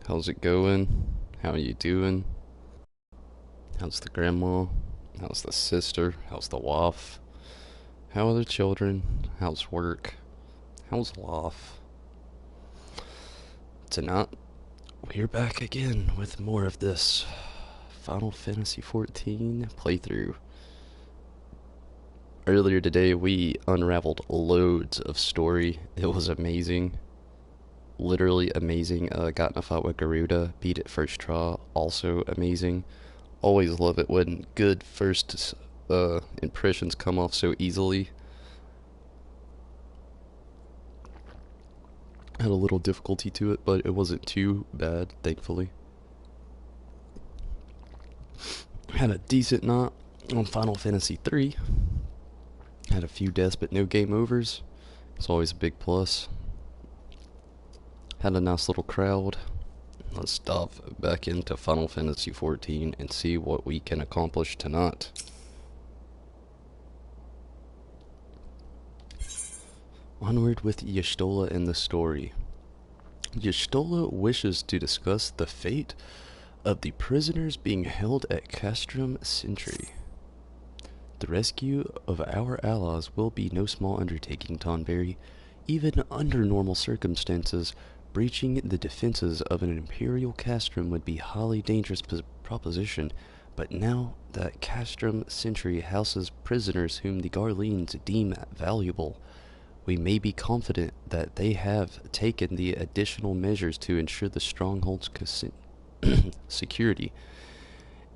How's it going? How are you doing? How's the grandma? How's the sister? How's the wife? How are the children? How's work? How's life? Tonight, we're back again with more of this Final Fantasy XIV playthrough. Earlier today, we unraveled loads of story. It was amazing. Literally amazing. Got in a fight with Garuda, beat it first try, also amazing. Always love it when good first impressions come off so easily. Had a little difficulty to it, but it wasn't too bad, thankfully. Had a decent night on Final Fantasy XIII. Had a few deaths, but no game overs. It's always a big plus. Had a nice little crowd. Let's dive back into Final Fantasy XIV and see what we can accomplish tonight. Onward with Y'shtola and the story. Y'shtola wishes to discuss the fate of the prisoners being held at Castrum Sentry. The rescue of our allies will be no small undertaking, Tonberry. Even under normal circumstances, breaching the defenses of an Imperial castrum would be a highly dangerous proposition, but now that Castrum Sentry houses prisoners whom the Garleans deem valuable, we may be confident that they have taken the additional measures to ensure the stronghold's security.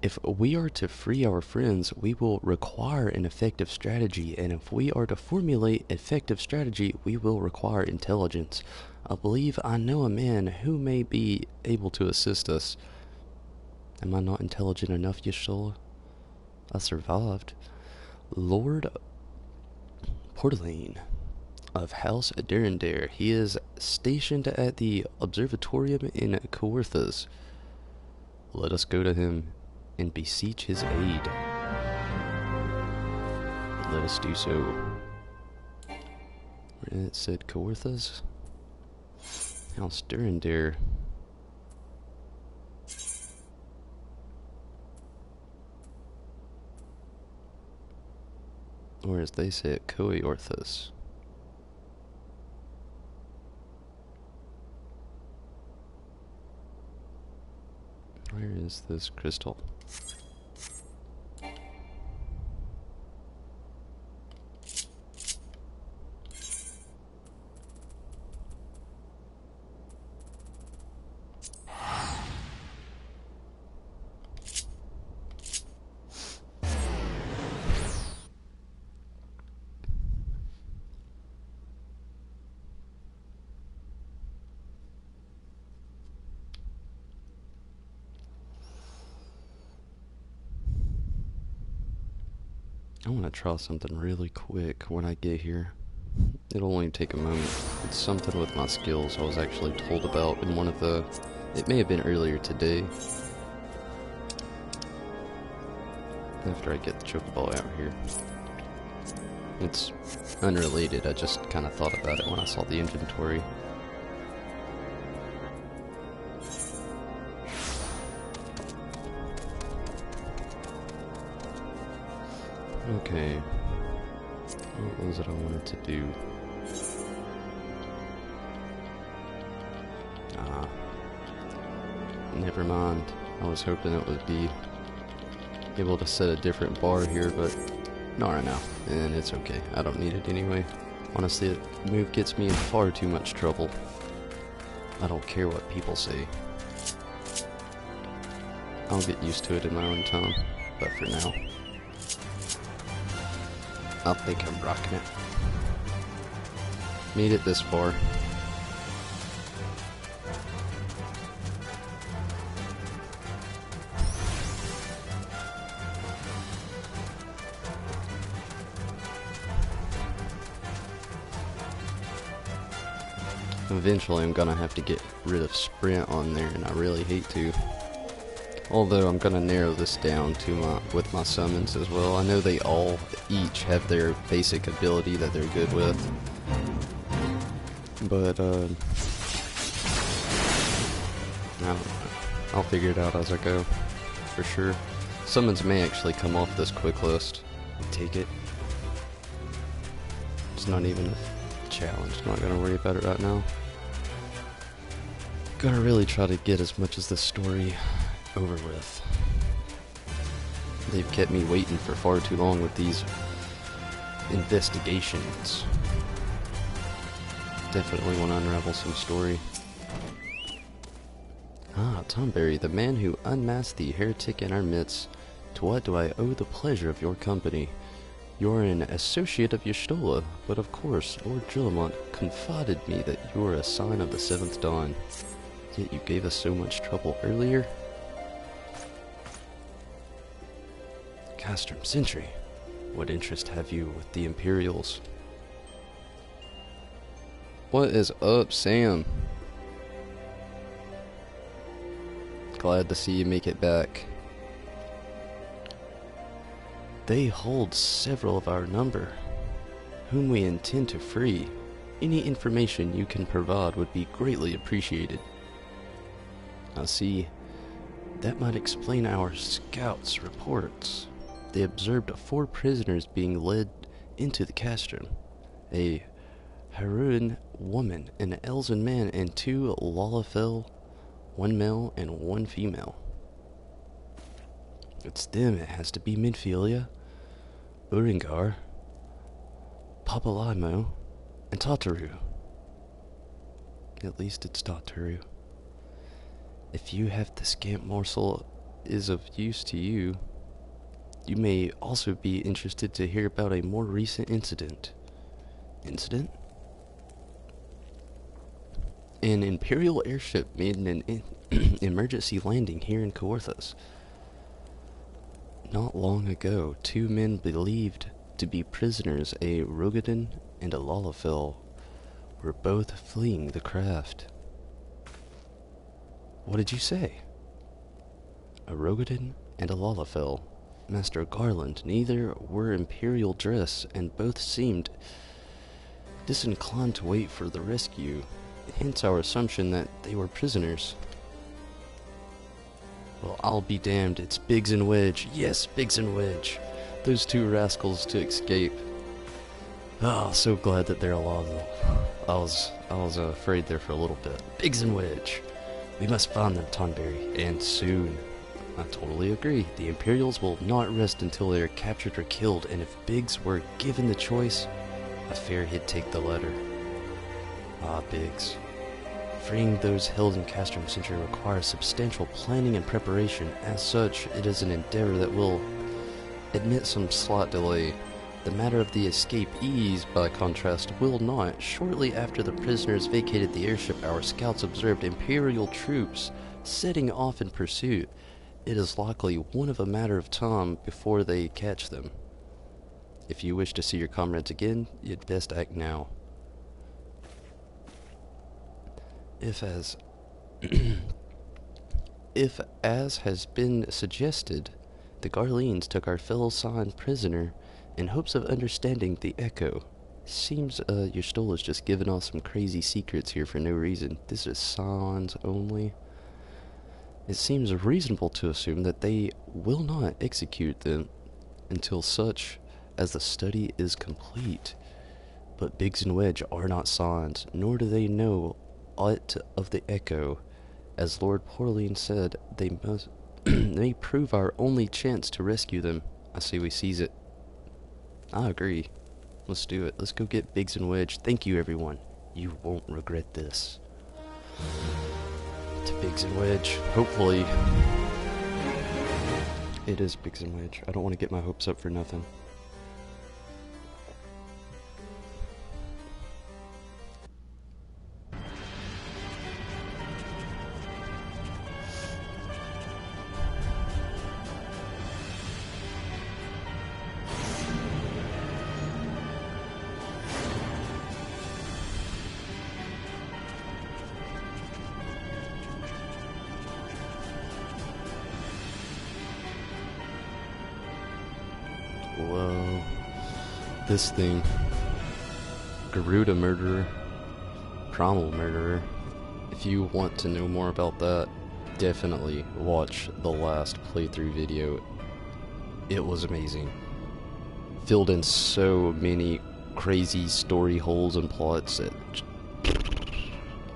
If we are to free our friends, we will require an effective strategy, and if we are to formulate effective strategy, we will require intelligence. I believe I know a man who may be able to assist us. Am I not intelligent enough, Y'shtola? I survived. Lord Portalain of House Durandare. He is stationed at the Observatorium in Coerthas. Let us go to him and beseech his aid. Let us do so. It said Coerthas? House Durandare. Or as they say it, Coerthas. Where is this crystal? I want to try something really quick when I get here. It'll only take a moment. It's something with my skills I was actually told about in one of the... It may have been earlier today. After I get the Chocoball out here. It's unrelated, I just kind of thought about it when I saw the inventory. Okay, what was it I wanted to do? Never mind. I was hoping it would be able to set a different bar here, but not right now. And it's okay, I don't need it anyway. Honestly, the move gets me in far too much trouble. I don't care what people say. I'll get used to it in my own time, but for now, I think I'm rocking it. Made it this far. Eventually I'm gonna have to get rid of sprint on there, and I really hate to. Although I'm gonna narrow this down to with my summons as well. I know they all each have their basic ability that they're good with. But I don't know. I'll figure it out as I go, for sure. Summons may actually come off this quick list. Take it. It's not even a challenge. Not gonna worry about it right now. Gotta really try to get as much as this story over with. They've kept me waiting for far too long with these investigations. Definitely want to unravel some story. Ah, Tomberry, the man who unmasked the heretic in our midst. To what do I owe the pleasure of your company? You're an associate of Y'shtola, but of course, Lord Drillamont confided me that you are a sign of the Seventh Dawn. Yet you gave us so much trouble earlier. Castrum Sentry, what interest have you with the Imperials? What is up, Sam? Glad to see you make it back. They hold several of our number, whom we intend to free. Any information you can provide would be greatly appreciated. I see. That might explain our scouts' reports. They observed 4 prisoners being led into the castrum. A Haruan woman, an Elzen man, and 2 Lalafell, 1 male and 1 female. It's them, it has to be Midfilia, Uringar, Papalimo, and Tataru. At least it's Tataru. If you have the scant morsel is of use to you, you may also be interested to hear about a more recent incident. Incident? An Imperial airship made an emergency landing here in Kaorthus. Not long ago, 2 men believed to be prisoners, a Rogadin and a Lalafell, were both fleeing the craft. What did you say? A Rogadin and a Lalafell. Master Garland, neither were Imperial dress, and both seemed disinclined to wait for the rescue, hence our assumption that they were prisoners. Well, I'll be damned, it's Biggs and Wedge. Yes, Biggs and Wedge. Those 2 rascals to escape. Oh, so glad that they're alive though. I was afraid there for a little bit. Biggs and Wedge. We must find them, Tonberry, and soon. I totally agree. The Imperials will not rest until they are captured or killed, and if Biggs were given the choice, I fear he'd take the latter. Ah, Biggs. Freeing those held in Castrum Sentry requires substantial planning and preparation. As such, it is an endeavor that will admit some slight delay. The matter of the escape ease, by contrast, will not. Shortly after the prisoners vacated the airship, our scouts observed Imperial troops setting off in pursuit. It is likely one of a matter of time before they catch them. If you wish to see your comrades again, you'd best act now. If as has been suggested, the Garleans took our fellow Sign prisoner in hopes of understanding the Echo. Seems Y'shtola's just giving off some crazy secrets here for no reason. This is Signs only. It seems reasonable to assume that they will not execute them until such as the study is complete. But Biggs and Wedge are not Signs, nor do they know aught of the Echo. As Lord Porlean said, they must may prove our only chance to rescue them. I say we seize it. I agree. Let's do it. Let's go get Biggs and Wedge. Thank you, everyone. You won't regret this. To Biggs and Wedge. Hopefully. It is Biggs and Wedge. I don't want to get my hopes up for nothing. Whoa. This thing. Garuda Murderer. Primal Murderer. If you want to know more about that, definitely watch the last playthrough video. It was amazing. Filled in so many crazy story holes and plots that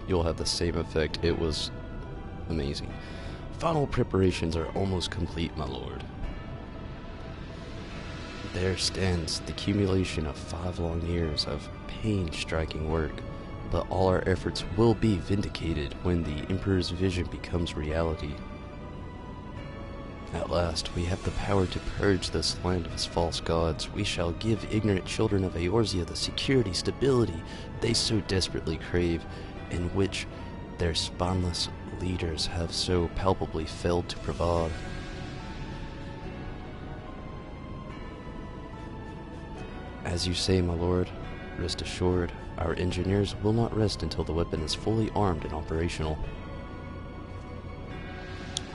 you'll have the same effect. It was amazing. Final preparations are almost complete, my lord. There stands the accumulation of 5 long years of pain-striking work, but all our efforts will be vindicated when the Emperor's vision becomes reality. At last, we have the power to purge this land of its false gods. We shall give ignorant children of Eorzea the security, stability they so desperately crave, and which their spineless leaders have so palpably failed to provide. As you say, my lord, rest assured, our engineers will not rest until the weapon is fully armed and operational.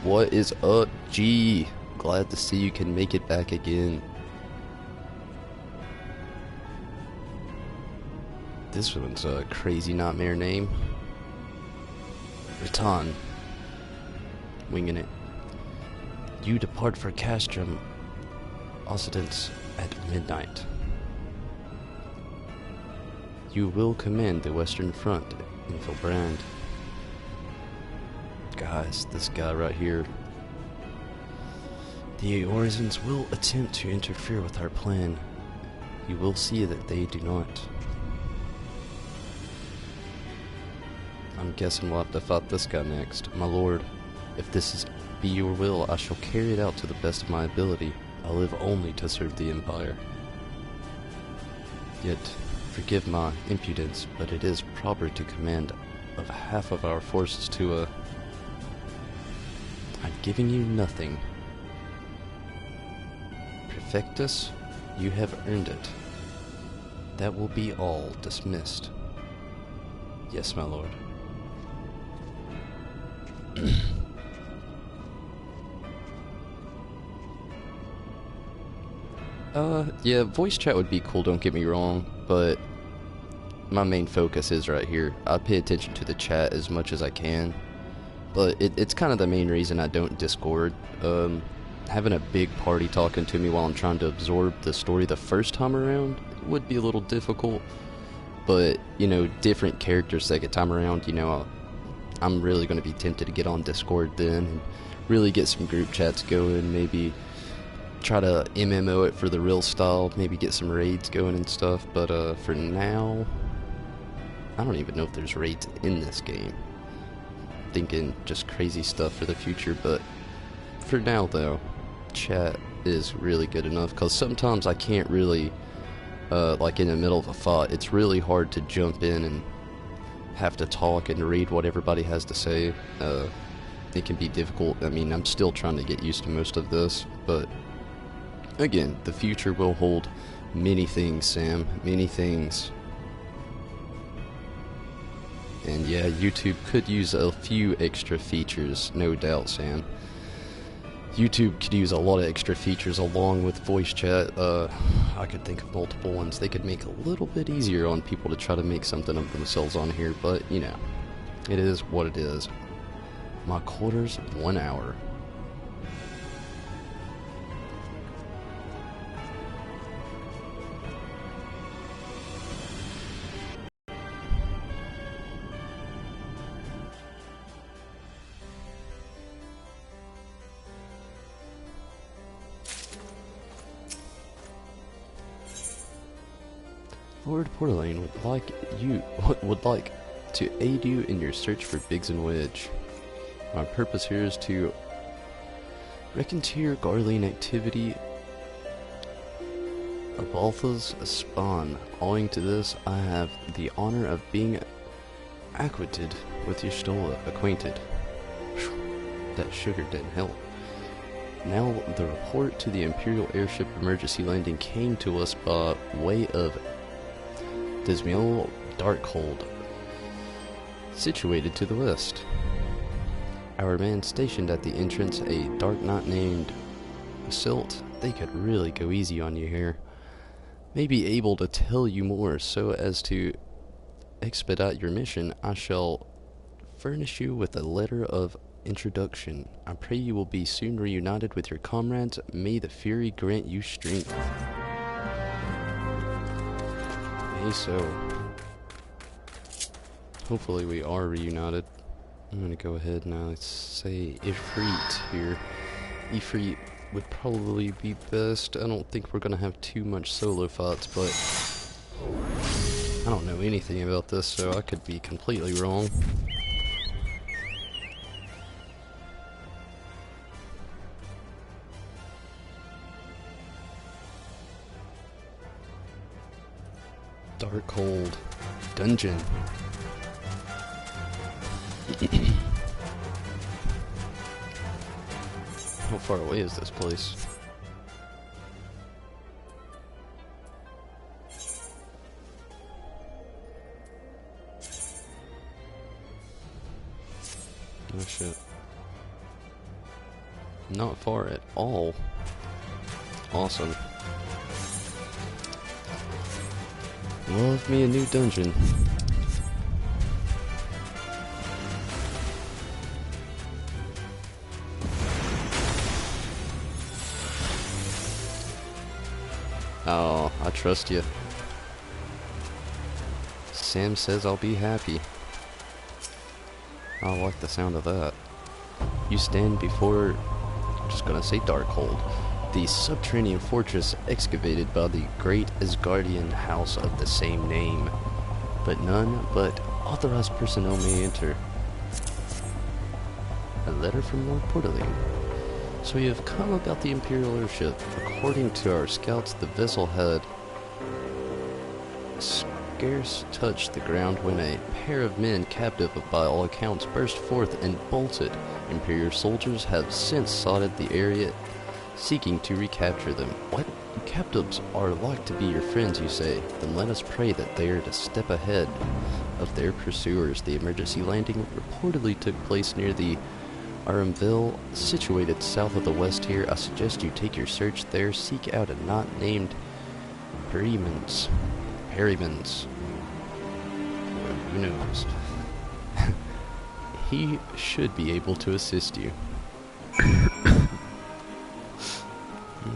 What is up, G? Glad to see you can make it back again. This one's a crazy nightmare name. Ratan. Winging it. You depart for Castrum Occidents at midnight. You will command the Western Front in Filbrand. Guys, this guy right here. The Eorzans will attempt to interfere with our plan. You will see that they do not. I'm guessing we'll have to fight this guy next. My lord, if this be your will, I shall carry it out to the best of my ability. I live only to serve the Empire. Yet, forgive my impudence, but it is proper to command of half of our forces to I'm giving you nothing. Perfectus, you have earned it. That will be all dismissed. Yes, my lord. Yeah, voice chat would be cool, don't get me wrong, but my main focus is right here. I pay attention to the chat as much as I can, but it's kind of the main reason I don't Discord. Having a big party talking to me while I'm trying to absorb the story the first time around would be a little difficult, but, you know, different characters second time around, you know, I'm really going to be tempted to get on Discord then and really get some group chats going, maybe try to MMO it for the real style, maybe get some raids going and stuff, but for now, I don't even know if there's raids in this game. Thinking just crazy stuff for the future, but for now though, chat is really good enough, because sometimes I can't really, like in the middle of a fight, it's really hard to jump in and have to talk and read what everybody has to say. It can be difficult. I mean, I'm still trying to get used to most of this, but again, the future will hold many things, Sam, many things. And yeah, YouTube could use a few extra features, no doubt, Sam. YouTube could use a lot of extra features along with voice chat. I could think of multiple ones they could make a little bit easier on people to try to make something of themselves on here, but you know, it is what it is. My quarters, 1 hour. Lord Portalaine would like to aid you in your search for Biggs and Wedge. My purpose here is to recontier Garlean activity Abaltha's spawn. Owing to this, I have the honor of being acquainted with acquainted. That sugar didn't help. Now, the report to the Imperial Airship emergency landing came to us by way of Dismiel Darkhold, situated to the west. Our man stationed at the entrance, a dark knight named Silt, they could really go easy on you here, may be able to tell you more. So as to expedite your mission, I shall furnish you with a letter of Introduction. I pray you will be soon reunited with your comrades. May the Fury grant you strength. Hey, so hopefully we are reunited. I'm gonna go ahead now. Let's say Ifrit here. Ifrit would probably be best. I don't think we're gonna have too much solo fights, but I don't know anything about this, so I could be completely wrong. Darkhold Dungeon. How far away is this place? Oh shit. Not far at all. Awesome. Love me a new dungeon. Oh, I trust you. Sam says I'll be happy. I like the sound of that. You stand before, I'm just gonna say Darkhold, the subterranean fortress excavated by the great Asgardian house of the same name. But none but authorized personnel may enter. A letter from Lord Portaline. So you have come about the Imperial airship. According to our scouts, the vessel had scarce touched the ground when a pair of men, captive by all accounts, burst forth and bolted. Imperial soldiers have since sodded the area, seeking to recapture them. What? Captives are like to be your friends, you say? Then let us pray that they are to step ahead of their pursuers. The emergency landing reportedly took place near the Aramville, situated south of the west here. I suggest you take your search there. Seek out a not named Perrymans. Who knows? He should be able to assist you.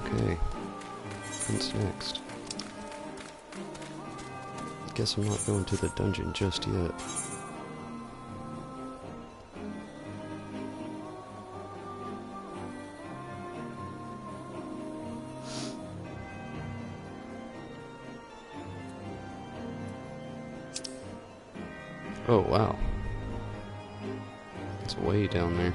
Okay. What's next? Guess I'm not going to the dungeon just yet. Oh, wow. It's way down there.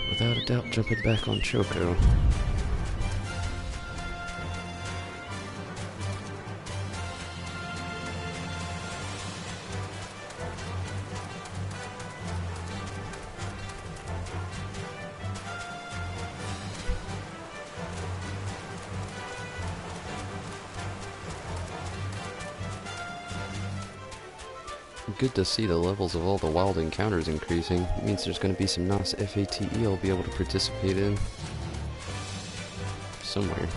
Without a doubt, jumping back on Choco. Good to see the levels of all the wild encounters increasing. It means there's going to be some nice FATE I'll be able to participate in. Somewhere.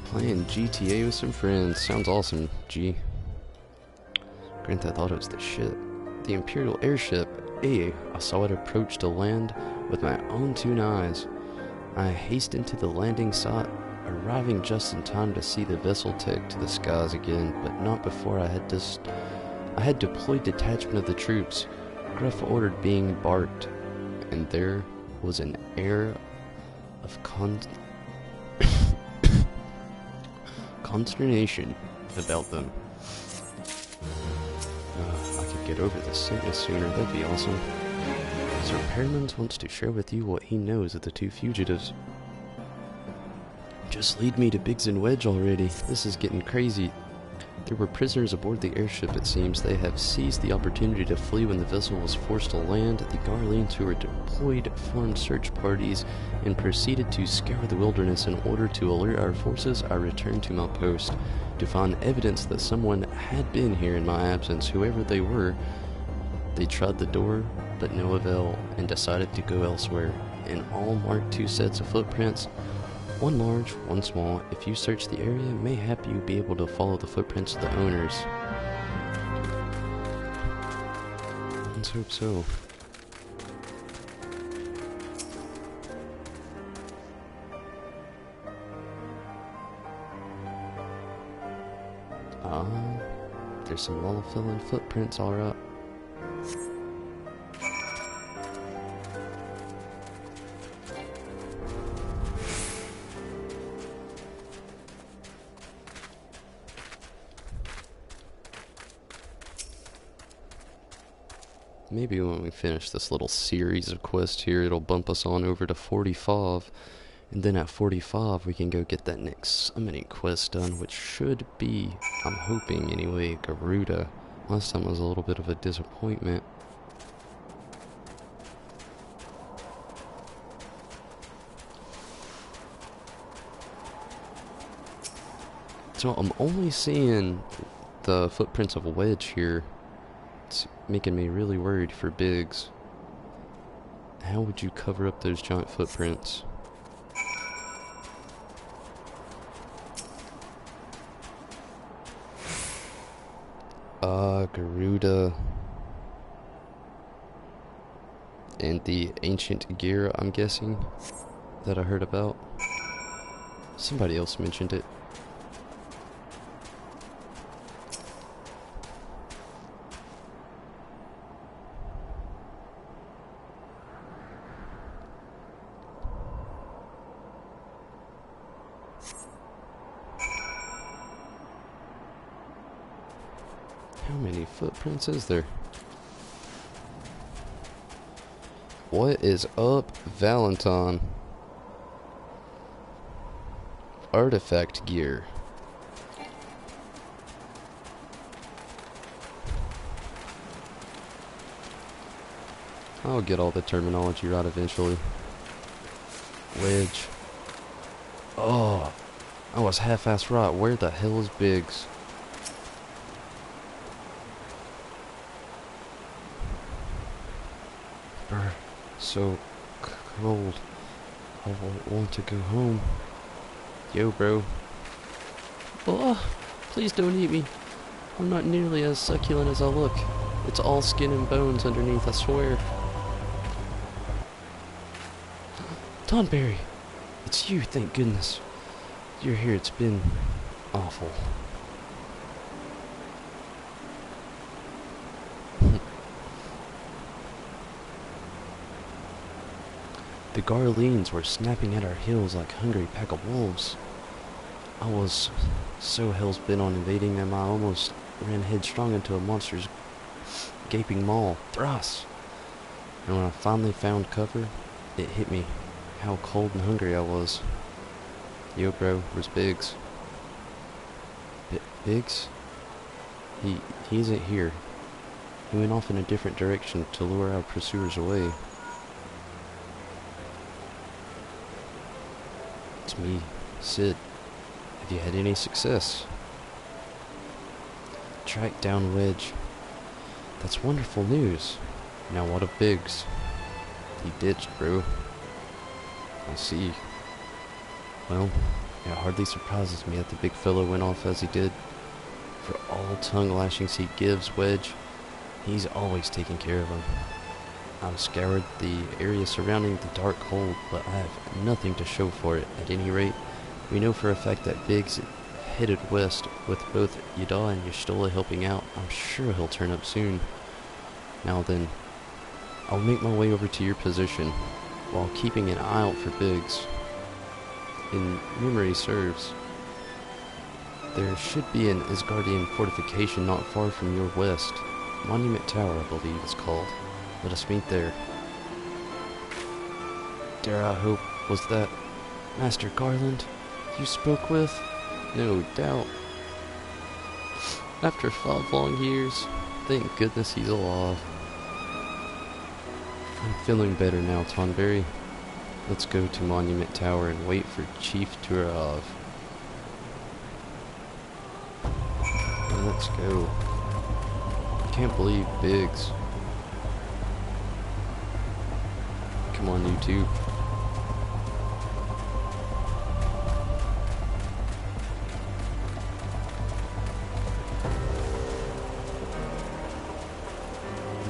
Playing GTA with some friends. Sounds awesome, G. Grant, I thought it was the shit. The Imperial airship. I saw it approach to land with my own 2 eyes. I hastened to the landing site, arriving just in time to see the vessel take to the skies again, but not before I had deployed detachment of the troops. Gruff ordered being barked, and there was an air of consternation about them. I could get over this sickness sooner, that'd be awesome. Sir Perrimans wants to share with you what he knows of the 2 fugitives. Just lead me to Biggs and Wedge already. This is getting crazy. There were prisoners aboard the airship, it seems. They have seized the opportunity to flee when the vessel was forced to land. The Garleans who were deployed formed search parties and proceeded to scour the wilderness. In order to alert our forces, I returned to my post to find evidence that someone had been here in my absence. Whoever they were, they tried the door, but no avail, and decided to go elsewhere. In all marked 2 sets of footprints, one large, one small. If you search the area, mayhap you'll be able to follow the footprints of the owners. Let's hope so. There's some wall-filling footprints, alright. Maybe when we finish this little series of quests here, it'll bump us on over to 45. And then at 45, we can go get that next summoning quest done, which should be, I'm hoping anyway, Garuda. Last time was a little bit of a disappointment. So I'm only seeing the footprints of a wedge here. It's making me really worried for Biggs. How would you cover up those giant footprints? Garuda. And the ancient gear, I'm guessing, that I heard about. Somebody else mentioned it. How many footprints is there? What is up, Valentine? Artifact gear. I'll get all the terminology right eventually. Wedge. Oh, I was half-assed right. Where the hell is Biggs? So cold. I want to go home. Yo, bro. Oh, please don't eat me. I'm not nearly as succulent as I look. It's all skin and bones underneath, I swear. Tonberry, it's you, thank goodness. You're here, it's been awful. The Garleans were snapping at our heels like a hungry pack of wolves. I was so hell's-bent on invading them, I almost ran headstrong into a monster's gaping maw, thrice. And when I finally found cover, it hit me how cold and hungry I was. Yo, bro, where's Biggs? Biggs? He isn't here. He went off in a different direction to lure our pursuers away. It's me, Sid. Have you had any success? Tracked down Wedge. That's wonderful news. Now what of Biggs? He ditched, bro. I see. Well, it hardly surprises me that the big fellow went off as he did. For all tongue lashings he gives Wedge, he's always taking care of him. I've scoured the area surrounding the dark hole, but I have nothing to show for it. At any rate, we know for a fact that Biggs headed west with both Yada and Y'shtola helping out. I'm sure he'll turn up soon. Now then, I'll make my way over to your position, while keeping an eye out for Biggs. In memory serves, there should be an Asgardian fortification not far from your west. Monument Tower, I believe it's called. Let us meet there. Dare I hope, was that Master Garland you spoke with? No doubt. After 5 long years, thank goodness he's alive. I'm feeling better now, Tonberry. Let's go to Monument Tower and wait for Chief to arrive. Let's go. I can't believe Biggs. Come on, YouTube.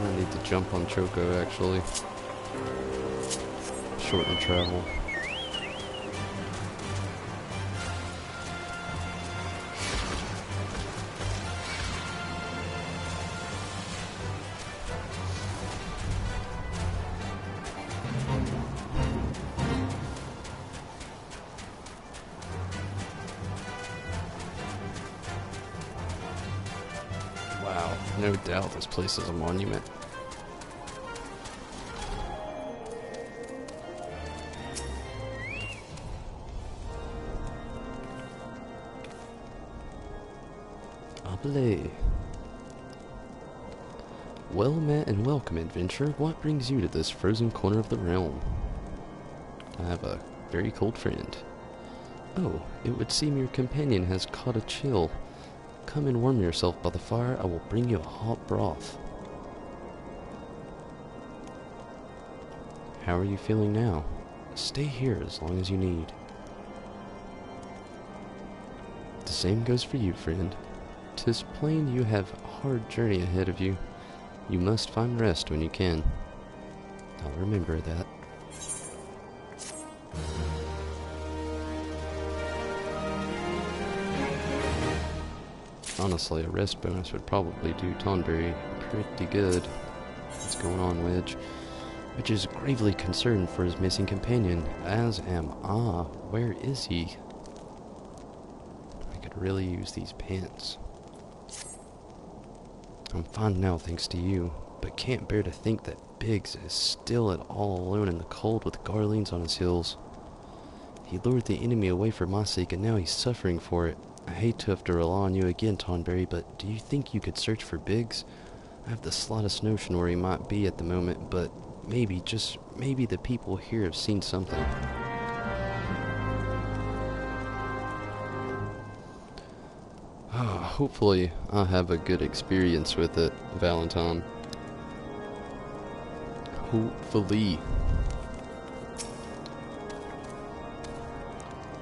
I need to jump on Choco, actually. Shorten travel. Wow, no doubt this place is a monument. Able. Well met and welcome, adventurer. What brings you to this frozen corner of the realm? I have a very cold friend. Oh, it would seem your companion has caught a chill. Come and warm yourself by the fire. I will bring you a hot broth. How are you feeling now? Stay here as long as you need. The same goes for you, friend. 'Tis plain you have a hard journey ahead of you. You must find rest when you can. I'll remember that. Honestly, a rest bonus would probably do Tonberry pretty good. What's going on, Wedge? Wedge is gravely concerned for his missing companion, as am I. Where is he? I could really use these pants. I'm fine now thanks to you, but can't bear to think that Biggs is still at all alone in the cold with Garleans on his heels. He lured the enemy away for my sake, and now he's suffering for it. I hate to have to rely on you again, Tonberry, but do you think you could search for Biggs? I have the slightest notion where he might be at the moment, but maybe, just maybe, the people here have seen something. Hopefully I'll have a good experience with it, Valentine. Hopefully.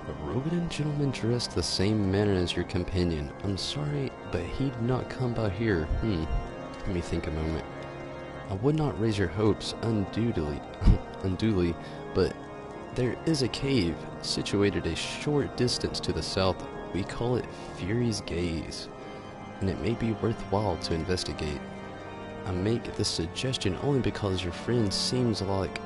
A Rogan gentleman dressed the same manner as your companion. I'm sorry, but he'd not come by here. Let me think a moment. I would not raise your hopes unduly, but there is a cave situated a short distance to the south. We call it Fury's Gaze, and it may be worthwhile to investigate. I make this suggestion only because your friend seems like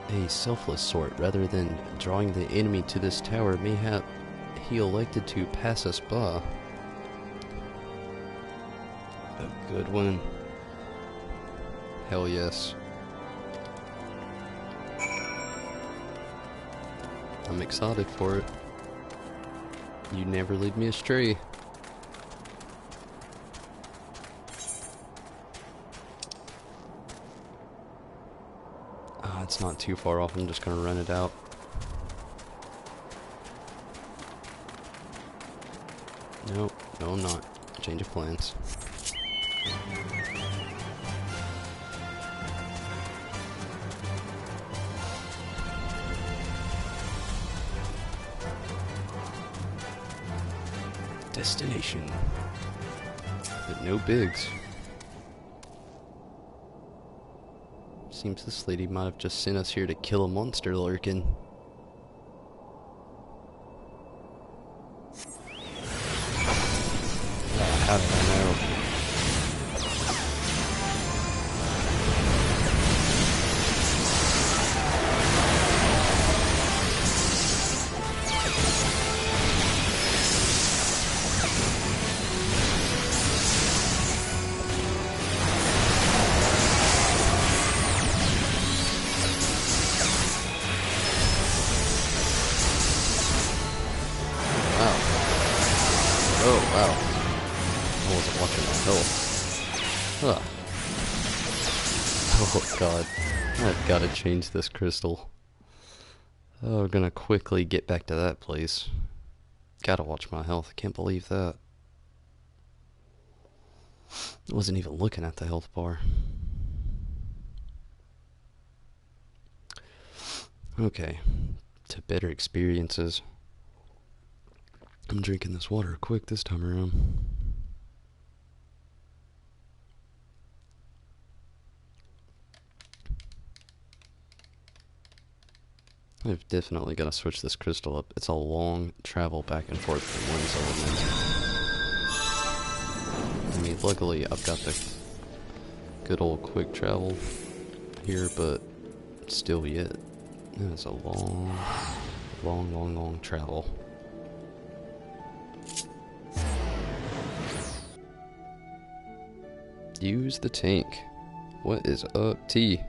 a selfless sort. Rather than drawing the enemy to this tower, mayhap he elected to pass us by. A good one. Hell yes. I'm excited for it. You never lead me astray. It's not too far off. I'm just gonna run it out. Nope, no I'm not. Change of plans. Destination. But no Biggs. Seems this lady might have just sent us here to kill a monster lurking. How did I know? Oh, wow. health. Ugh. Oh god. I've gotta change this crystal. Oh, we're gonna quickly get back to that place. Gotta watch my health. I can't believe that. I wasn't even looking at the health bar. Okay. To better experiences. I'm drinking this water quick this time around. I've definitely got to switch this crystal up. It's a long travel back and forth from one zone. I mean, luckily I've got the good old quick travel here, but still yet. It's a long, long travel. Use the tank. What is up, T?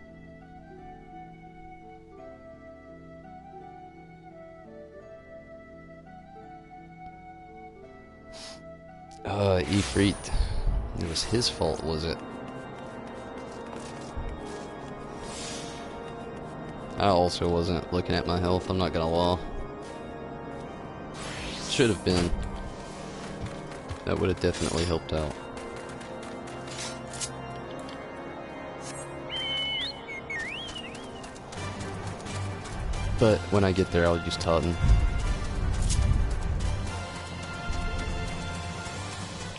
Ifrit. It was his fault, was it? I also wasn't looking at my health, I'm not gonna lie. Should have been. That would have definitely helped out. But when I get there, I'll use Totten.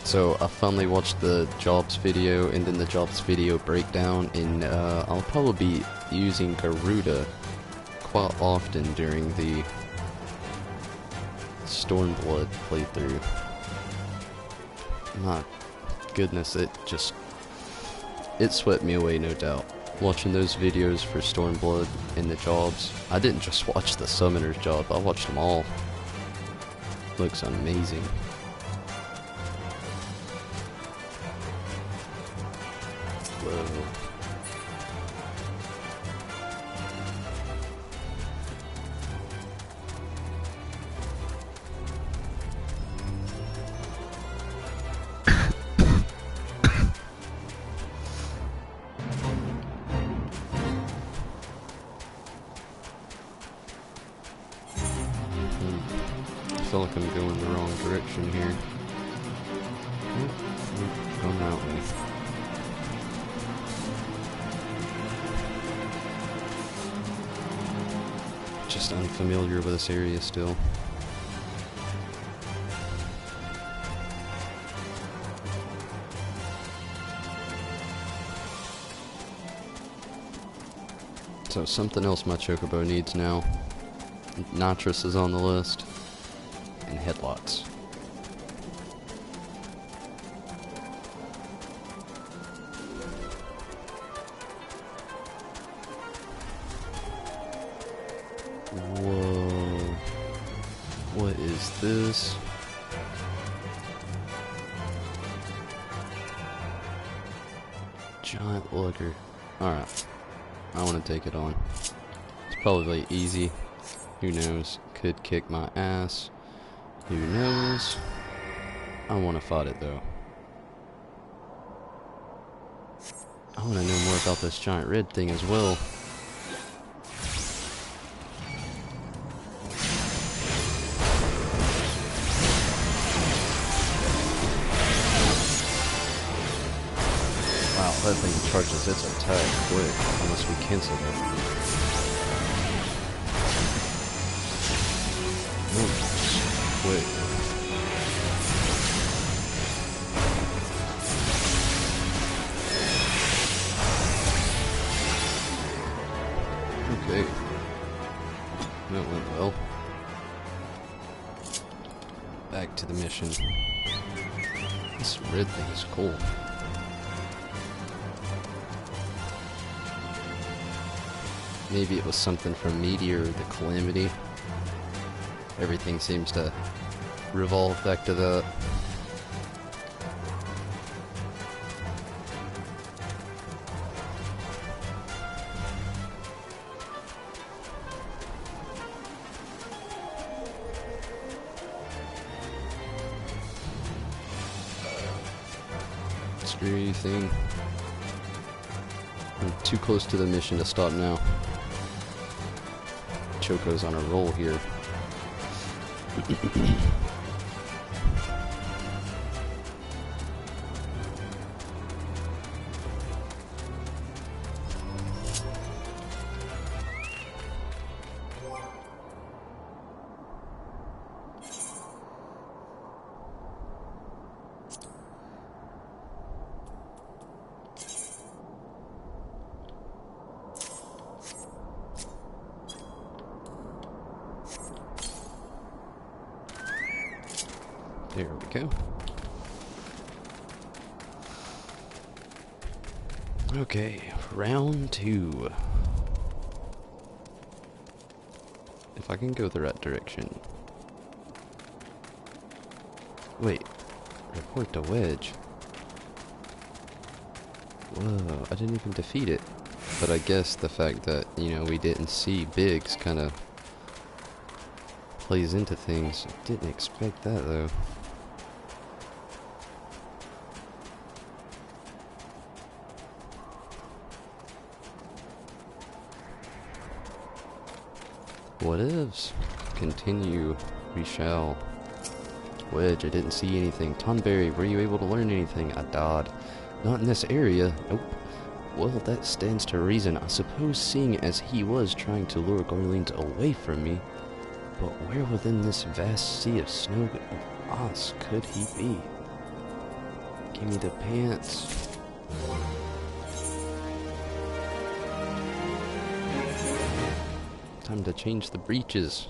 So I finally watched the jobs video and then the jobs video breakdown, and I'll probably be using Garuda quite often during the Stormblood playthrough. My goodness, it swept me away, no doubt. Watching those videos for Stormblood and the jobs. I didn't just watch the Summoner's job, I watched them all. Looks amazing. Whoa. I feel like I'm going the wrong direction here. Going that way. Just unfamiliar with this area still. So something else my Chocobo needs now. Nitrous is on the list. And headlots. Whoa. What is this? Giant lugger. Alright. I want to take it on. It's probably easy. Who knows? Could kick my ass. Who knows? I want to fight it though. I want to know more about this giant red thing as well. Wow, that thing charges its attack quick, unless we cancel it. Quick. Okay. That went well. Back to the mission. This red thing is cool. Maybe it was something from Meteor or the Calamity. Everything seems to revolve back to that. Screw you thing. I'm too close to the mission to stop now. Choco's on a roll here. There we go. Okay, round 2. If I can go the right direction. Wait, report the wedge. Whoa, I didn't even defeat it. But I guess the fact that, you know, we didn't see Biggs kind of plays into things. I didn't expect that though. What ifs? Continue. We shall. Wedge, I didn't see anything. Tonberry, were you able to learn anything? I died. Not in this area. Nope. Well, that stands to reason. I suppose seeing as he was trying to lure Garleans away from me. But where within this vast sea of snow and ice could he be? Give me the pants. Time to change the breeches.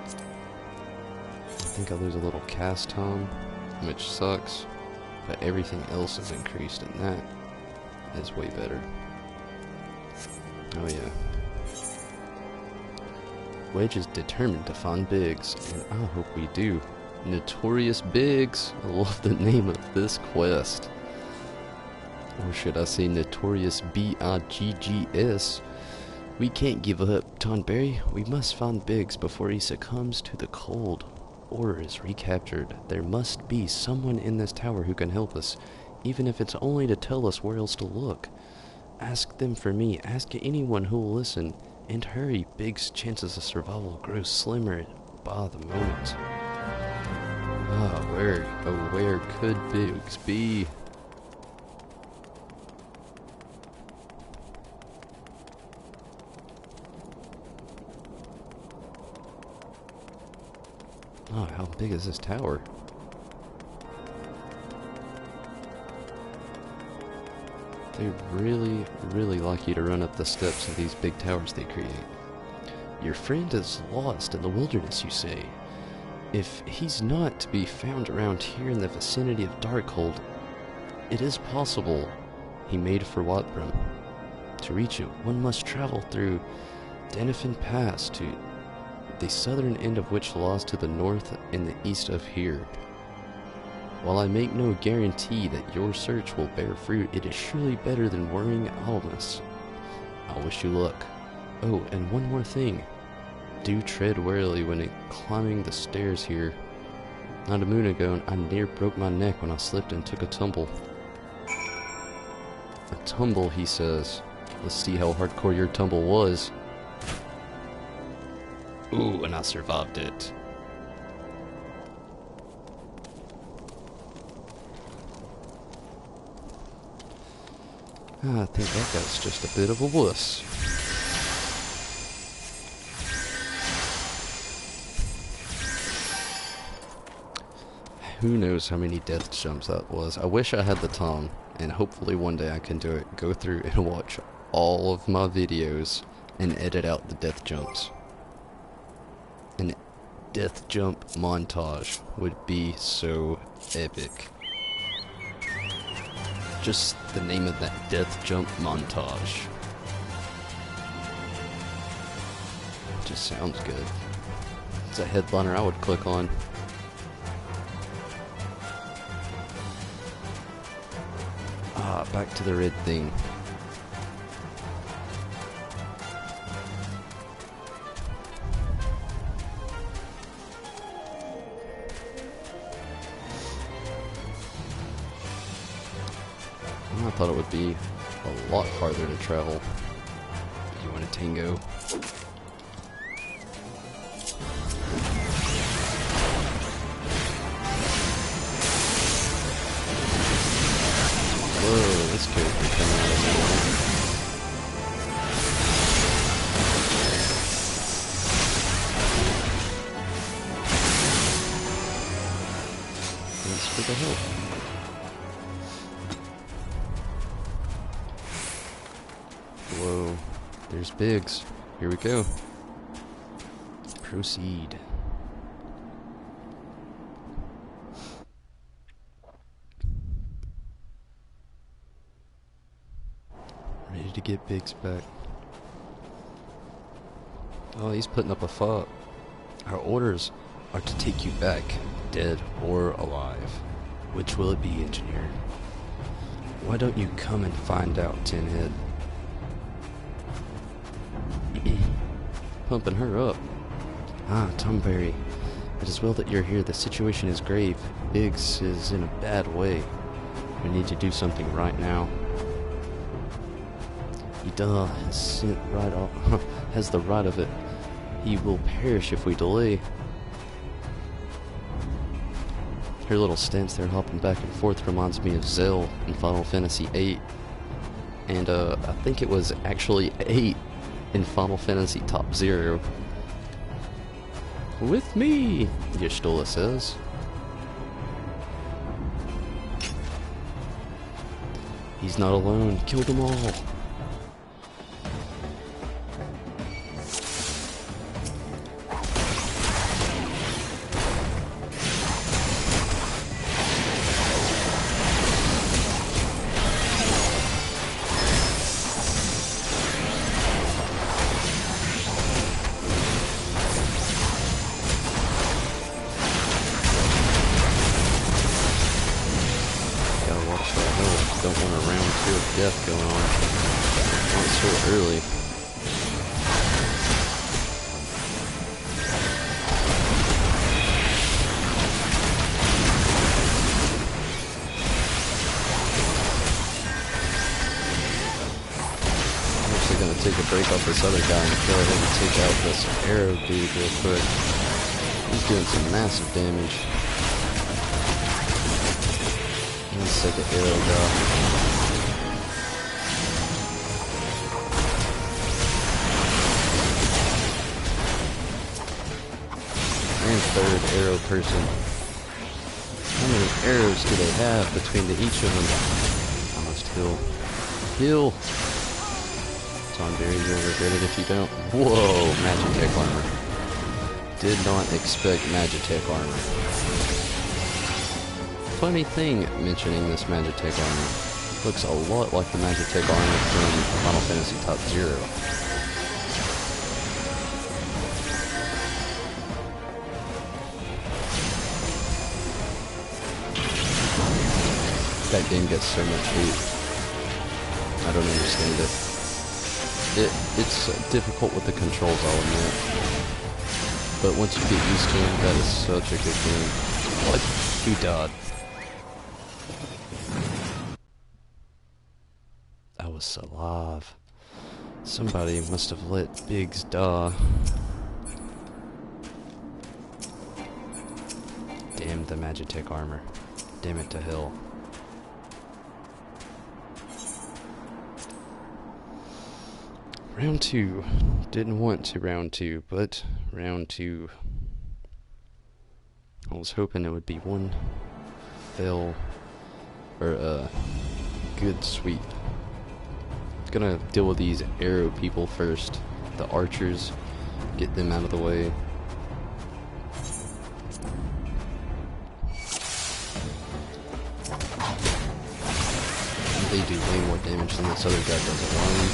I think I lose a little cast time, which sucks, but everything else is increased, and that is way better. Oh yeah. Wedge is determined to find Biggs, and I hope we do. Notorious Biggs. I love the name of this quest. Or should I say Notorious B-I-G-G-S. We can't give up, Tonberry. We must find Biggs before he succumbs to the cold or is recaptured. There must be someone in this tower who can help us, even if it's only to tell us where else to look. Ask them for me. Ask anyone who will listen. And hurry. Biggs' chances of survival grow slimmer by the moment. Where could Biggs be? Oh, how big is this tower? They really like you to run up the steps of these big towers they create. Your friend is lost in the wilderness, you say. If he's not to be found around here in the vicinity of Darkhold, it is possible he made for Watbrim. To reach it, one must travel through Denifin Pass to the southern end of which lies to the north and the east of here. While I make no guarantee that your search will bear fruit, it is surely better than worrying idleness. I wish you luck. Oh, and one more thing. Do tread warily when climbing the stairs here. Not a moon ago, I near broke my neck when I slipped and took a tumble. A tumble, he says. Let's see how hardcore your tumble was. Ooh, and I survived it. I think that guy's just a bit of a wuss. Who knows how many death jumps that was. I wish I had the time, and hopefully one day I can do it. Go through and watch all of my videos and edit out the death jumps. An death jump montage would be so epic. Just the name of that death jump montage. Just sounds good. It's a headliner I would click on. Ah, back to the red thing. thought it would be a lot farther to travel. You want a tango? Whoa, this character coming out of nowhere. Thanks for the help. Whoa, there's Biggs. Here we go. Proceed. Ready to get Biggs back. Oh, he's putting up a fight. Our orders are to take you back, dead or alive. Which will it be, engineer? Why don't you come and find out, Tinhead? Pumping her up. Ah, Tomberry. It is well that you're here. The situation is grave. Biggs is in a bad way. We need to do something right now. Duh, has the right of it. He will perish if we delay. Her little stance there hopping back and forth reminds me of Zell in Final Fantasy VIII. And I think it was actually 8 in Final Fantasy Top Zero. With me, Y'shtola says. He's not alone. Kill them all. Don't want a round 2 of death going on. Not so early. I'm actually gonna take a break off this other guy and go ahead and take out this arrow dude real quick. He's doing some massive damage. Let's take an arrow drop. And third arrow person. How many arrows do they have between each of them? I must heal. Heal! Tonberry, you'll regret it if you don't. Whoa! Magitech armor. Did not expect Magitech armor. Funny thing mentioning this Magitech armor. Looks a lot like the Magitech armor from Final Fantasy Top Zero. That game gets so much hate. I don't understand it. It's difficult with the controls, I'll admit. But once you get used to them, that is such a good game. What? Who died? I was alive. Somebody must have let Biggs die. Damn the Magitech armor. Damn it to hell. Round 2. Didn't want to round 2, but round 2. I was hoping it would be one fell or good sweep. Gonna deal with these arrow people first. The archers. Get them out of the way. They do way more damage than this other guy does alone.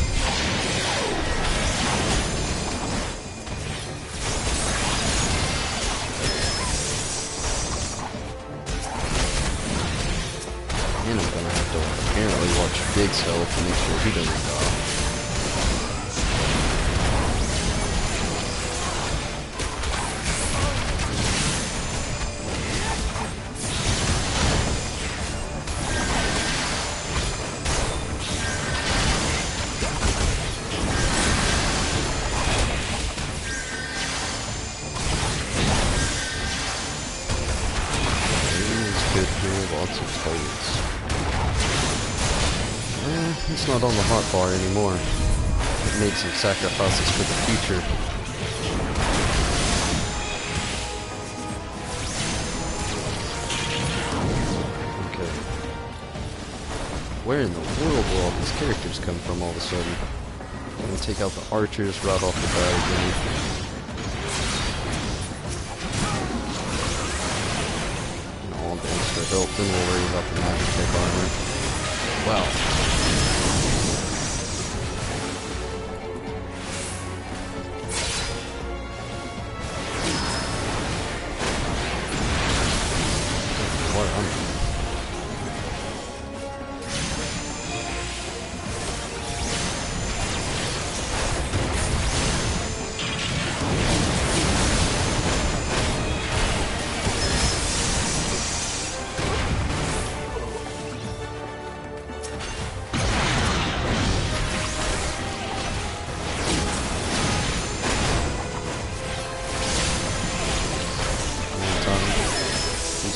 And I'm gonna have to apparently watch Big's health to make sure he doesn't die. not on the hotbar anymore. It made some sacrifices for the future. Okay. Where in the world will all these characters come from all of a sudden? I'm gonna take out the archers right off the bat again. And all the extra help, then we'll worry about the magic tech armor. Wow. What armor?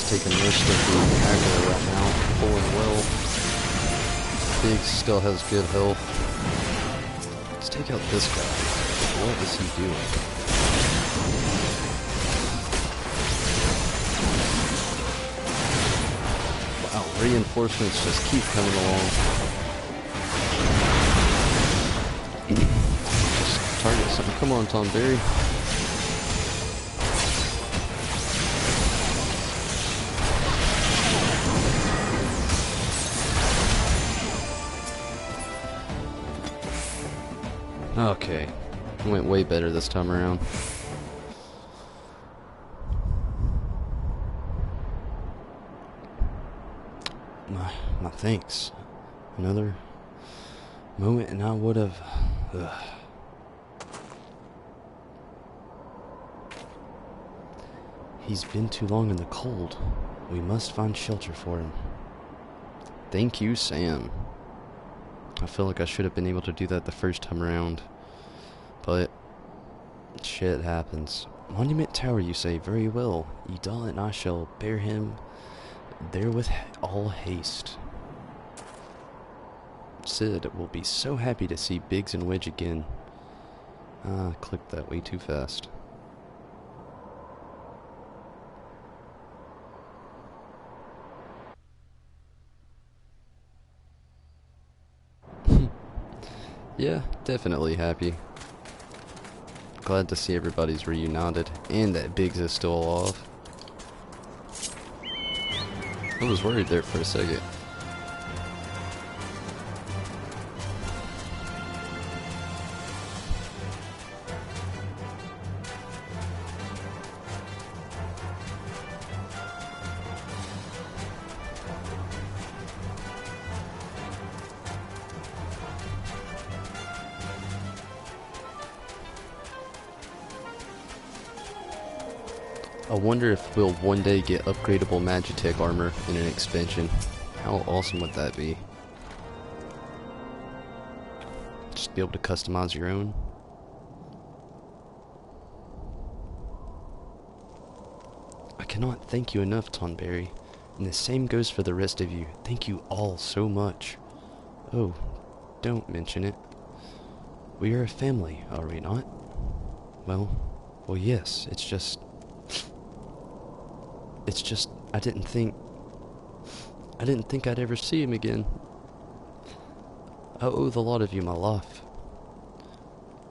Taking most of the aggro right now, pulling well. Biggs still has good health. Let's take out this guy. What is he doing? Wow, reinforcements just keep coming along. Just target something. Come on, Tom Berry. Okay, went way better this time around. My thanks. Another moment and I would have... He's been too long in the cold. We must find shelter for him. Thank you, Sam. I feel like I should have been able to do that the first time around. But shit happens. Monument Tower, you say? Very well. Idal and I shall bear him there with all haste. Sid will be so happy to see Biggs and Wedge again. Ah, clicked that way too fast. Yeah, definitely happy. Glad to see everybody's reunited, and that Biggs is still alive. I was worried there for a second. I wonder if we'll one day get upgradable Magitech armor in an expansion. How awesome would that be? Just be able to customize your own. I cannot thank you enough, Tonberry. And the same goes for the rest of you. Thank you all so much. Oh, don't mention it. We are a family, are we not? Well, yes, it's just, I didn't think I'd ever see him again. I owe the lot of you my life.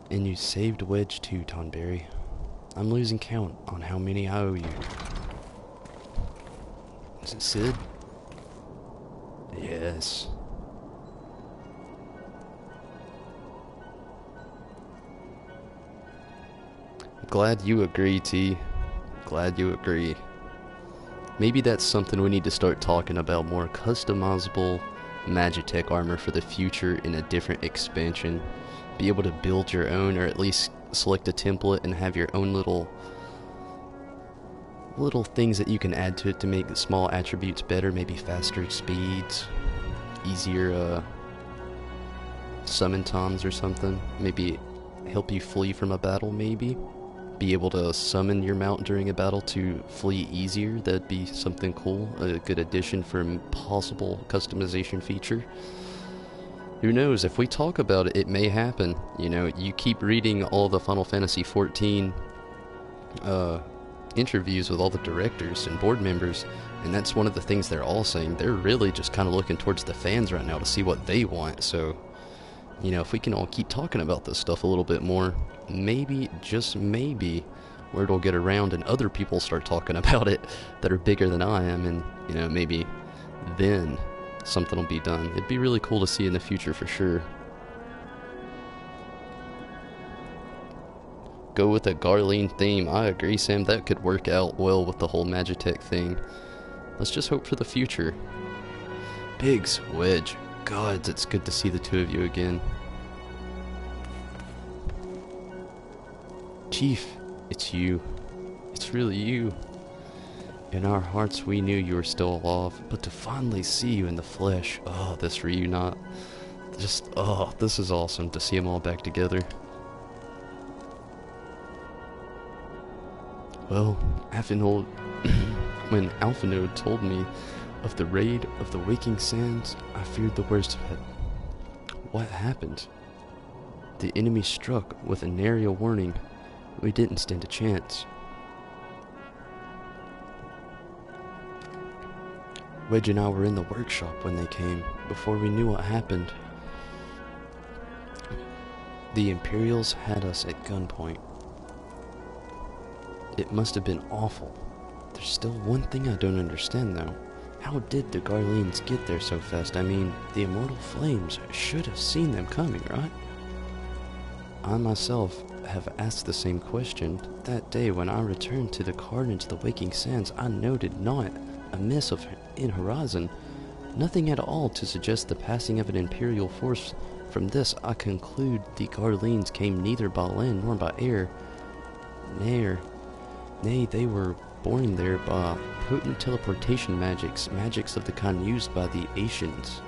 And you saved Wedge too, Tonberry. I'm losing count on how many I owe you. Is it Sid? Yes. Glad you agree, T. Glad you agree. Maybe that's something we need to start talking about more. Customizable Magitech armor for the future in a different expansion. Be able to build your own, or at least select a template and have your own little things that you can add to it to make the small attributes better. Maybe faster speeds, easier summon times or something. Maybe help you flee from a battle, maybe. Be able to summon your mount during a battle to flee easier. That'd be something cool. A good addition for a possible customization feature. who knows, if we talk about it, it may happen. You know, you keep reading all the Final Fantasy XIV interviews with all the directors and board members, and that's one of the things they're all saying. They're really just kind of looking towards the fans right now to see what they want. So, you know, if we can all keep talking about this stuff a little bit more, maybe, just maybe, word will get around and other people start talking about it that are bigger than I am, and, you know, maybe then something will be done. It'd be really cool to see in the future for sure. Go with a Garlean theme. I agree, Sam. That could work out well with the whole Magitech thing. Let's just hope for the future. Biggs, Wedge. God, it's good to see the two of you again. Chief, it's you. It's really you. In our hearts we knew you were still alive, but to finally see you in the flesh, oh, this reunite. Just, oh, this is awesome to see them all back together. Well, when Alphanode told me of the raid of the Waking Sands, I feared the worst of it. What happened? The enemy struck with an area warning. We didn't stand a chance. Wedge and I were in the workshop when they came, before we knew what happened. The Imperials had us at gunpoint. It must have been awful. There's still one thing I don't understand though. How did the Garleans get there so fast? I mean, the Immortal Flames should have seen them coming, right? I myself have asked the same question. That day when I returned to the Carnage of the Waking Sands, I noted not a miss in horizon, nothing at all to suggest the passing of an Imperial force. From this I conclude the Garleans came neither by land nor by air. Nay, they were born there by potent teleportation magics of the kind used by the Asians.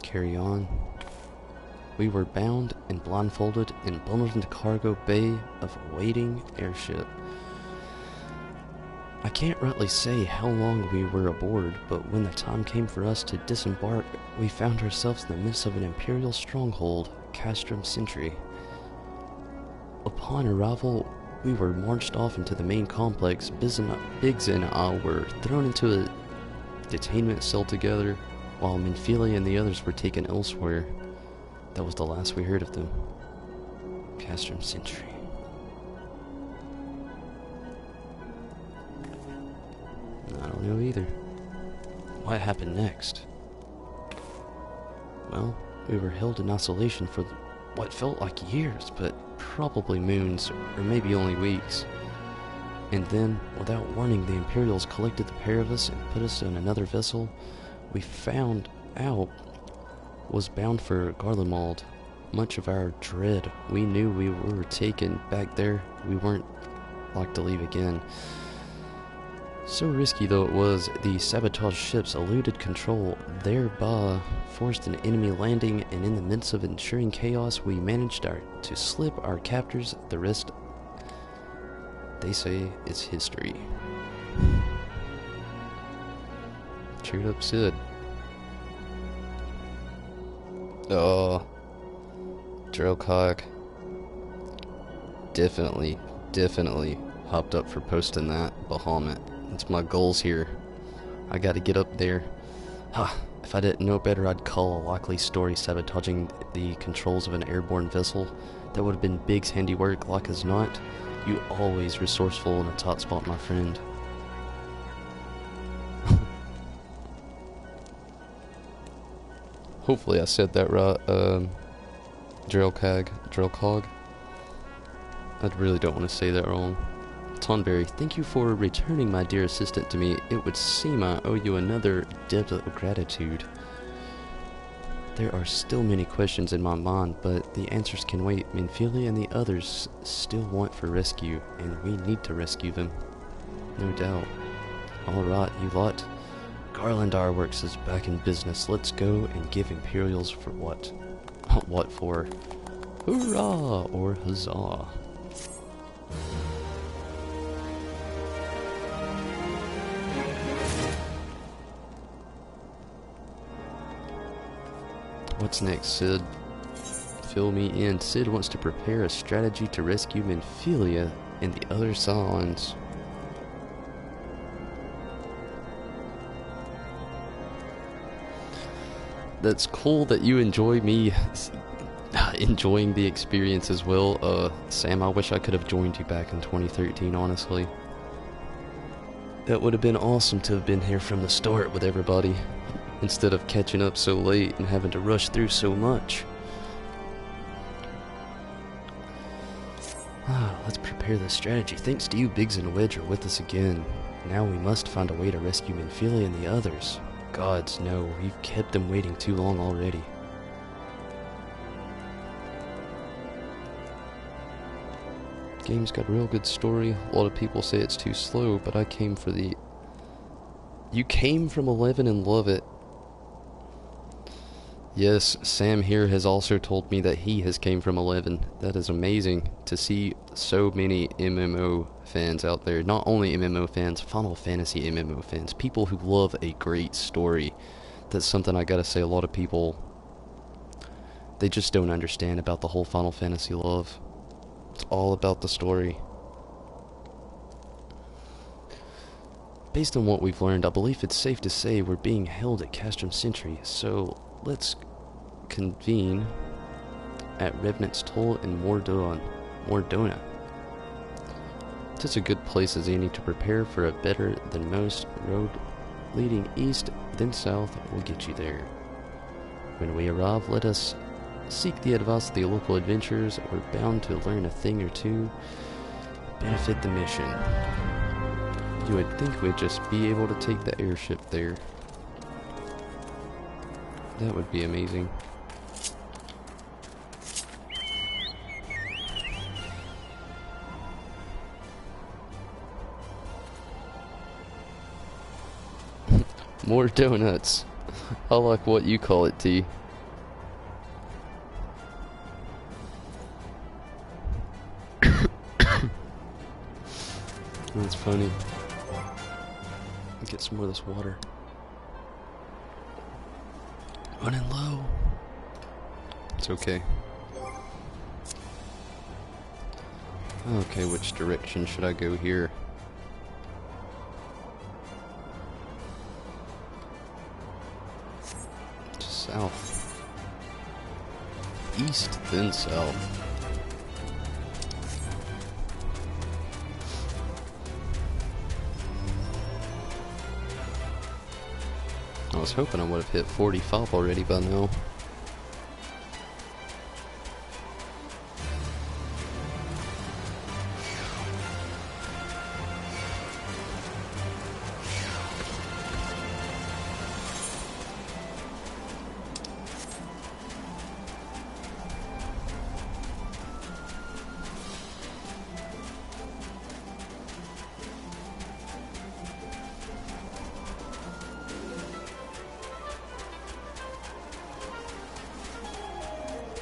Carry on. We were bound and blindfolded and bundled into cargo bay of a waiting airship. I can't rightly say how long we were aboard, but when the time came for us to disembark, we found ourselves in the midst of an Imperial stronghold, Castrum Sentry. Upon arrival, we were marched off into the main complex. Biggs and I were thrown into a detainment cell together, while Minfilia and the others were taken elsewhere. That was the last we heard of them. Castrum Sentry. I don't know either. What happened next? Well, we were held in isolation for what felt like years, but probably moons, or maybe only weeks. And then, without warning, the Imperials collected the pair of us and put us in another vessel we found out was bound for Garlemald. Much of our dread, we knew we were taken back there. We weren't like to leave again. So risky though it was, the sabotaged ships eluded control, thereby forced an enemy landing, and in the midst of ensuring chaos, we managed to slip our captors. The rest, they say, is history. Cheered up Sid. Oh, Drillcock. Definitely hopped up for posting that. Bahamut. It's my goals here. I gotta get up there. If I didn't know better, I'd call a likely story sabotaging the controls of an airborne vessel. That would have been Biggs' handiwork, like as not. You always resourceful in a top spot, my friend. Hopefully I said that right, Drillcog. I really don't want to say that wrong. Tonberry, thank you for returning my dear assistant to me. It would seem I owe you another debt of gratitude. There are still many questions in my mind, but the answers can wait. Minfilia and the others still want for rescue, and we need to rescue them. No doubt. Alright, you lot. Garlandar Works is back in business. Let's go and give Imperials for what? What for? Hoorah or huzzah. What's next, Sid? Fill me in. Sid wants to prepare a strategy to rescue Minfilia and the other Salons. That's cool that you enjoy me enjoying the experience as well. Sam, I wish I could have joined you back in 2013, honestly. That would have been awesome to have been here from the start with everybody, instead of catching up so late and having to rush through so much. Let's prepare the strategy. Thanks to you, Biggs and Wedge are with us again. Now we must find a way to rescue Minfilia and the others. Gods, no, we've kept them waiting too long already. Game's got a real good story. A lot of people say it's too slow, but I came for the... You came from 11 and love it. Yes, Sam here has also told me that he has came from 11. That is amazing to see so many MMO fans out there. Not only MMO fans, Final Fantasy MMO fans. People who love a great story. That's something I gotta say, a lot of people, they just don't understand about the whole Final Fantasy love. It's all about the story. Based on what we've learned, I believe it's safe to say we're being held at Castrum Sentry, so let's convene at Revenant's Toll in Mordona. It's a good place as any to prepare for a better than most road leading east then south will get you there. When we arrive, let us seek the advice of the local adventurers. We're bound to learn a thing or two, benefit the mission. You would think we'd just be able to take the airship there. That would be amazing. More donuts. I like what you call it, T. That's funny. Get some more of this water. Running low. It's okay. Okay, which direction should I go here? South. East, then south. I was hoping I would have hit 45 already by now.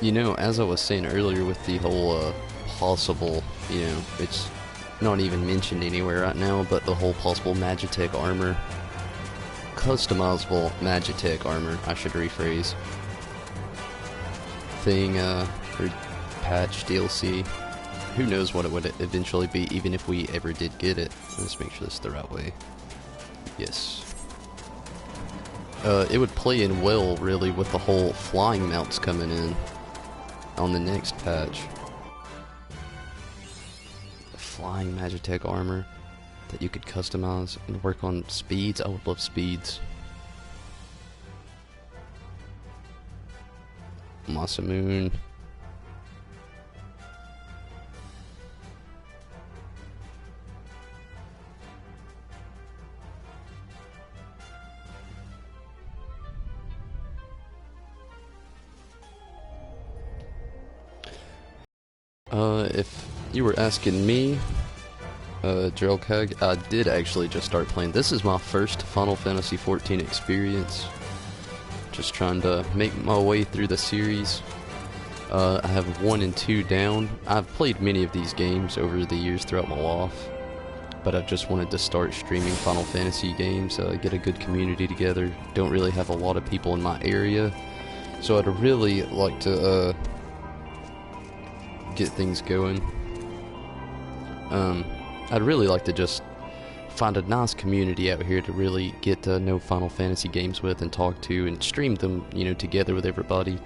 You know, as I was saying earlier with the whole possible, you know, it's not even mentioned anywhere right now, but the whole possible Magitech armor, customizable Magitech armor, I should rephrase, thing, or patch, DLC, who knows what it would eventually be, even if we ever did get it. Let's make sure this is the right way. Yes. It would play in well, really, with the whole flying mounts coming in on the next patch. Flying Magitech armor that you could customize and work on speeds. I would love speeds. Masamune. If you were asking me, Gerald Keg, I did actually just start playing. This is my first Final Fantasy XIV experience. Just trying to make my way through the series. I have 1 and 2 down. I've played many of these games over the years throughout my life, but I've just wanted to start streaming Final Fantasy games, get a good community together. Don't really have a lot of people in my area So I'd really like to get things going. I'd really like to just find a nice community out here to really get to know Final Fantasy games with and talk to and stream them, you know, together with everybody.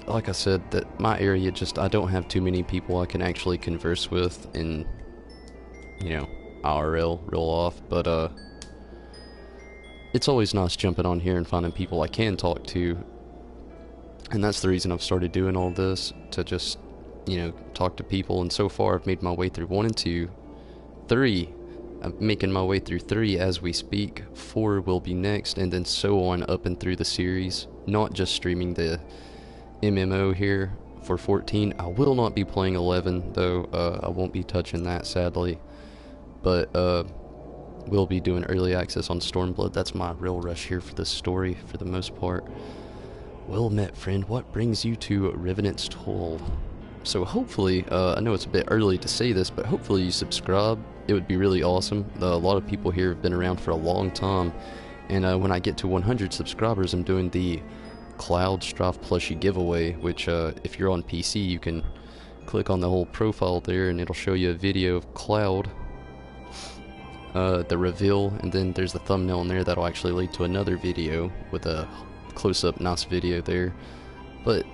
Like I said, that my area just, I don't have too many people I can actually converse with in, you know, IRL, real off, but it's always nice jumping on here and finding people I can talk to, and that's the reason I've started doing all this, to just, you know, talk to people. And so far I've made my way through 1 and 2, 3, I'm making my way through 3 as we speak, 4 will be next, and then so on up and through the series, not just streaming the MMO here for 14. I will not be playing 11 though, I won't be touching that sadly, but we'll be doing early access on Stormblood. That's my real rush here for this story for the most part. Well met, friend, what brings you to Revenant's Toll? So hopefully, I know it's a bit early to say this, but hopefully you subscribe. It would be really awesome. A lot of people here have been around for a long time, and when I get to 100 subscribers, I'm doing the cloudplushieGiveaway plushie giveaway, which if you're on PC, you can click on the whole profile there and it'll show you a video of Cloud, the reveal, and then there's the thumbnail in there that'll actually lead to another video with a close-up nice video there. But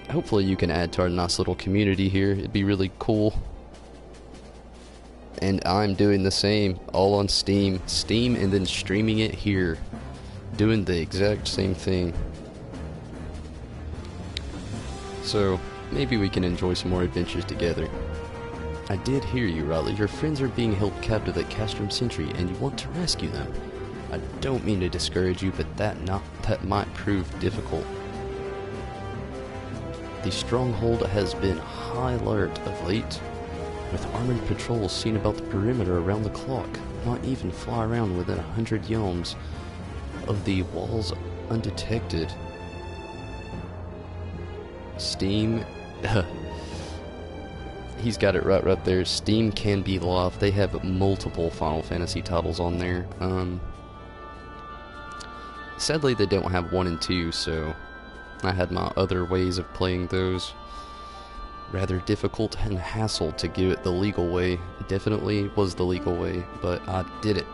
hopefully you can add to our nice little community here. It'd be really cool. And I'm doing the same, all on Steam, and then streaming it here, doing the exact same thing. So maybe we can enjoy some more adventures together. I did hear you, Riley. Your friends are being held captive at Castrum Sentry, and you want to rescue them. I don't mean to discourage you, but that might prove difficult. The stronghold has been high alert of late, with armored patrols seen about the perimeter around the clock. Not even fly around within 100 yalms of the walls undetected. Steam, he's got it right there. Steam can be live. They have multiple Final Fantasy titles on there. Sadly, they don't have 1 and 2, so I had my other ways of playing those. Rather difficult and hassle to do it the legal way. Definitely was the legal way, but I did it.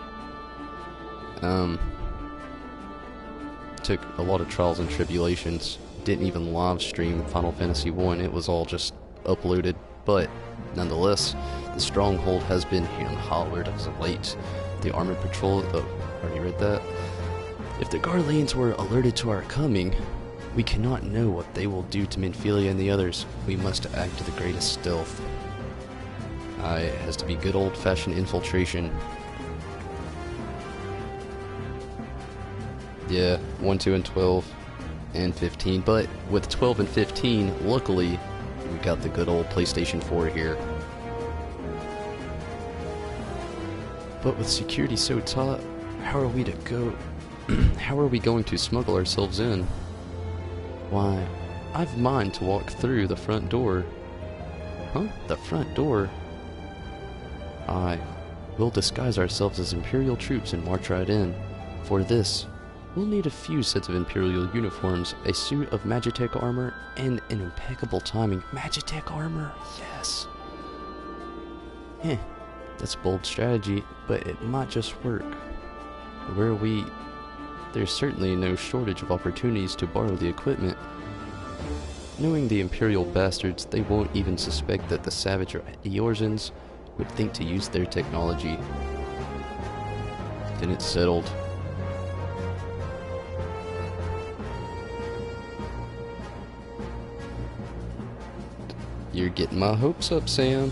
Took a lot of trials and tribulations. Didn't even live stream Final Fantasy 1, it was all just uploaded, but nonetheless, the stronghold has been hand-hollered as of late. The armored patrol, already read that. If the Garleans were alerted to our coming, we cannot know what they will do to Minfilia and the others. We must act to the greatest stealth. It has to be good old-fashioned infiltration. Yeah, 1, 2, and 12. And 15, but with 12 and 15, luckily, we got the good old PlayStation 4 here. But with security so taut, how are we going to smuggle ourselves in? Why, I've mind to walk through the front door. Huh? The front door? Aye, we'll disguise ourselves as Imperial troops and march right in. For this, we'll need a few sets of Imperial uniforms, a suit of Magitech armor, and an impeccable timing. Magitech armor? Yes! That's a bold strategy, but it might just work. There's certainly no shortage of opportunities to borrow the equipment. Knowing the Imperial bastards, they won't even suspect that the savage Eorzans would think to use their technology. Then it's settled. You're getting my hopes up, Sam.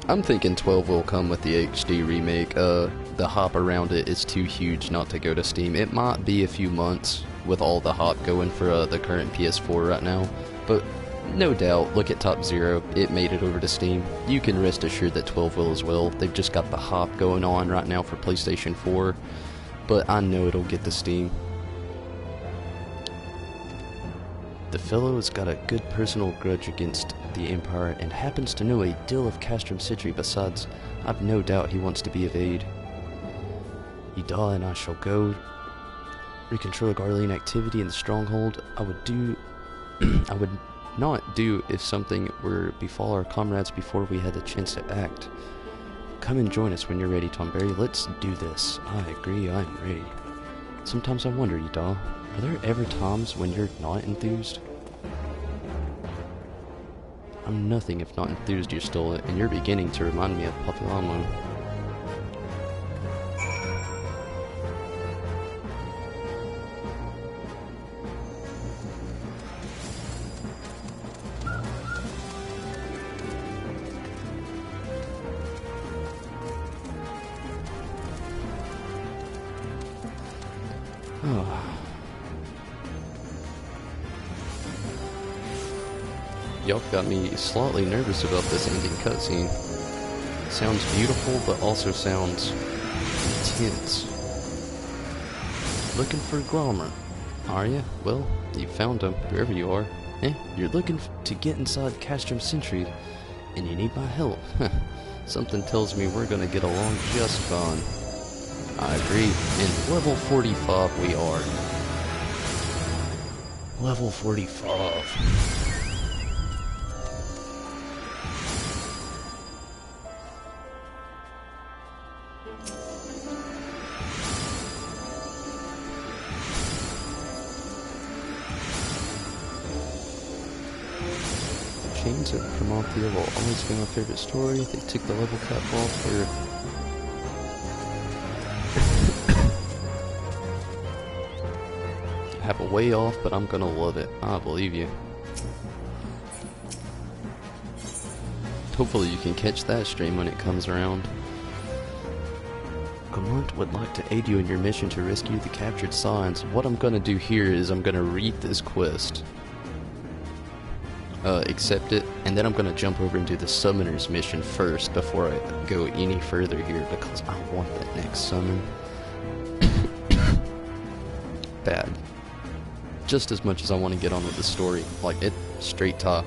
I'm thinking 12 will come with the HD remake. The hype around it is too huge not to go to Steam. It might be a few months with all the hype going for the current PS4 right now, but no doubt, look at Top Zero, it made it over to Steam. You can rest assured that 12 will as well. They've just got the hype going on right now for PlayStation 4, but I know it'll get to Steam. The fellow has got a good personal grudge against the Empire and happens to know a deal of Castrum Sentry. Besides, I've no doubt he wants to be of aid. Yda and I shall go recontrol Garlean activity in the stronghold. I would not do if something were befall our comrades before we had the chance to act. Come and join us when you're ready, Tonberry. Let's do this. I agree, I am ready. Sometimes I wonder, Yda, are there ever times when you're not enthused? I'm nothing if not enthused, Y'shtola, and you're beginning to remind me of Papillon. Y'all got me slightly nervous about this ending cutscene. Sounds beautiful, but also sounds intense. Looking for Grommer, are ya? Well, you found him, wherever you are. You're looking to get inside Castrum Sentry, and you need my help. Something tells me we're gonna get along just fine. I agree, and level 45 we are. Level 45. Chains of Promonthia will always be my favorite story. They took the level cap off for... have a way off, but I'm gonna love it. I believe you. Hopefully you can catch that stream when it comes around. Gamont would like to aid you in your mission to rescue the captured signs. What I'm gonna do here is I'm gonna read this quest. Accept it, and then I'm gonna jump over and do the summoner's mission first before I go any further here, because I want that next summon. Bad. Just as much as I want to get on with the story, like it straight top.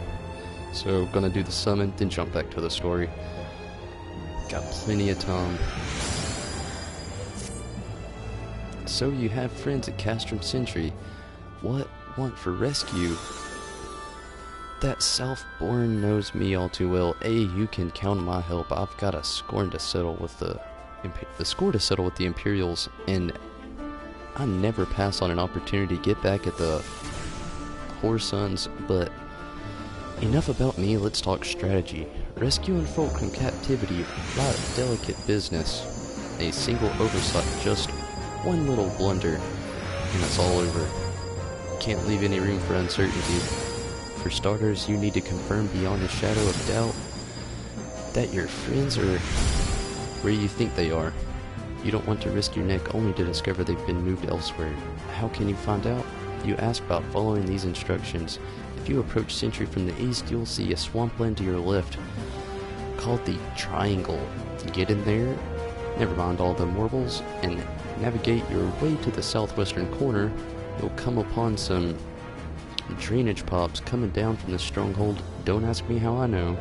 So gonna do the summon, then jump back to the story. Got plenty of time. So you have friends at Castrum Sentry. What want for rescue? That Southborn knows me all too well. You can count on my help. I've got a score to settle with the Imperials, and I never pass on an opportunity to get back at the Whoresons. But enough about me. Let's talk strategy. Rescuing folk from captivity, right? Delicate business. A single oversight, just one little blunder, and it's all over. Can't leave any room for uncertainty. For starters, you need to confirm beyond a shadow of doubt that your friends are where you think they are. You don't want to risk your neck only to discover they've been moved elsewhere. How can you find out? You ask about following these instructions. If you approach Sentry from the east, you'll see a swampland to your left called the Triangle. Get in there, never mind all the marbles, and navigate your way to the southwestern corner. You'll come upon some drainage pops coming down from the stronghold. Don't ask me how I know,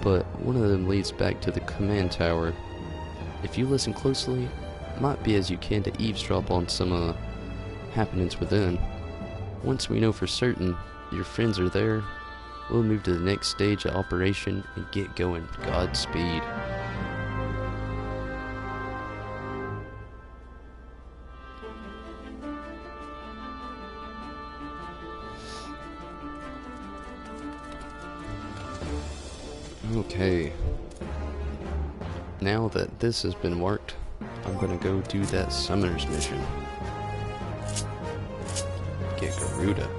but one of them leads back to the command tower. If you listen closely, might be as you can to eavesdrop on some happenings within. Once we know for certain your friends are there, we'll move to the next stage of operation and get going. Godspeed. Okay, now that this has been marked, I'm gonna go do that summoner's mission. Get Garuda.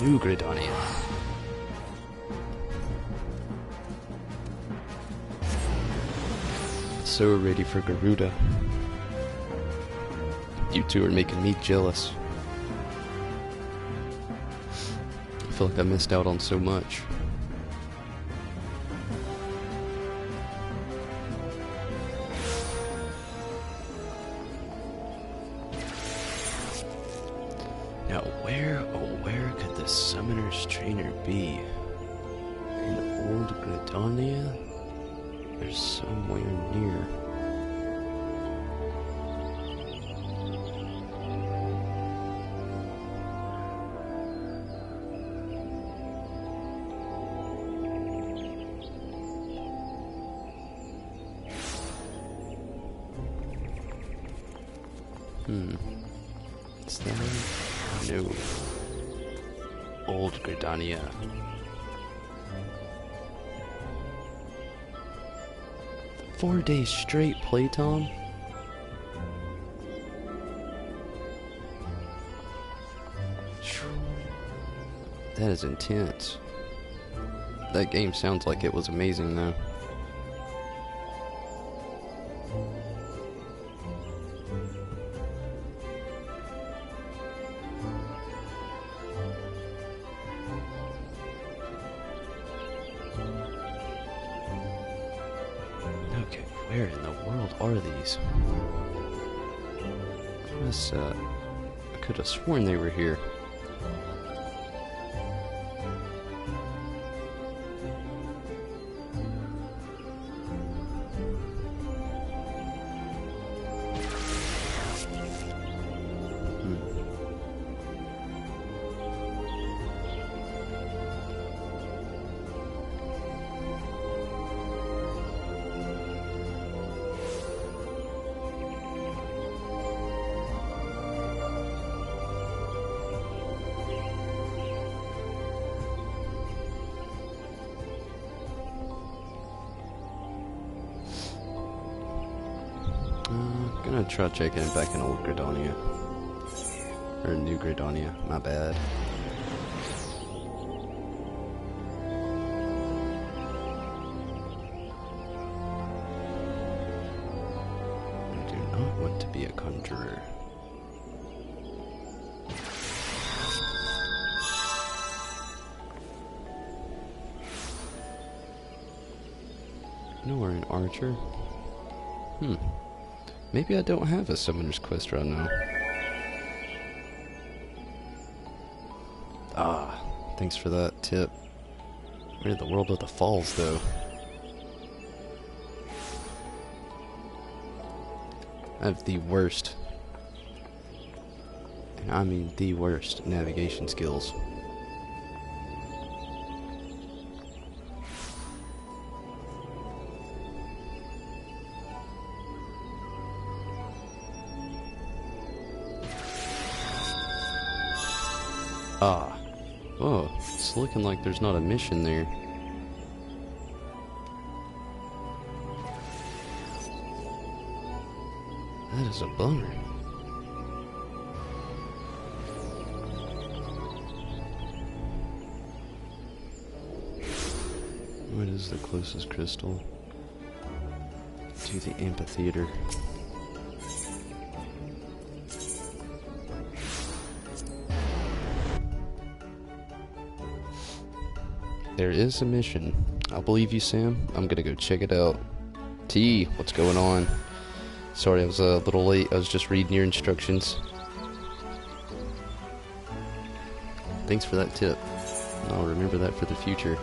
New Gridania. So ready for Garuda. You two are making me jealous. I feel like I missed out on so much. Now where could the summoner's trainer be? In Old Gridania? Or somewhere near. Is that? No. Old Gridania. 4 days straight playtime? That is intense. That game sounds like it was amazing though. Okay, where in the world are these? I could have sworn they were here. Gonna try checking it back in Old Gridania. Or New Gridania, my bad. I do not want to be a conjurer. Nor an archer. Maybe I don't have a summoner's quest right now. Ah, thanks for that tip. Where in the world are the falls, though? I have the worst, and I mean the worst, navigation skills. Ah. Oh, it's looking like there's not a mission there. That is a bummer. What is the closest crystal to the amphitheater? There is a mission. I'll believe you, Sam. I'm gonna go check it out. T, what's going on? Sorry, I was a little late. I was just reading your instructions. Thanks for that tip. I'll remember that for the future.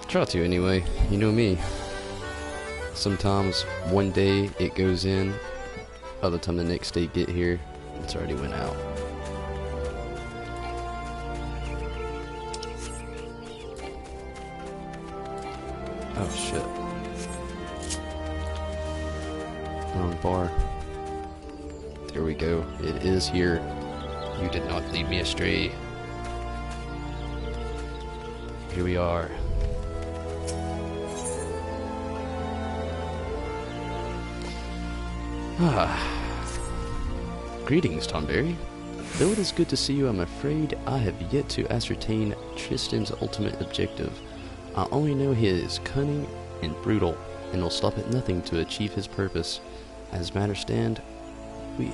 Try to anyway. You know me. Sometimes one day it goes in. By the time the next day get here, it's already went out. Oh shit. Wrong bar. There we go. It is here. You did not lead me astray. Here we are. Greetings, Tonberry. Though it is good to see you, I'm afraid I have yet to ascertain Tristan's ultimate objective. I only know he is cunning and brutal, and will stop at nothing to achieve his purpose. As matters stand, we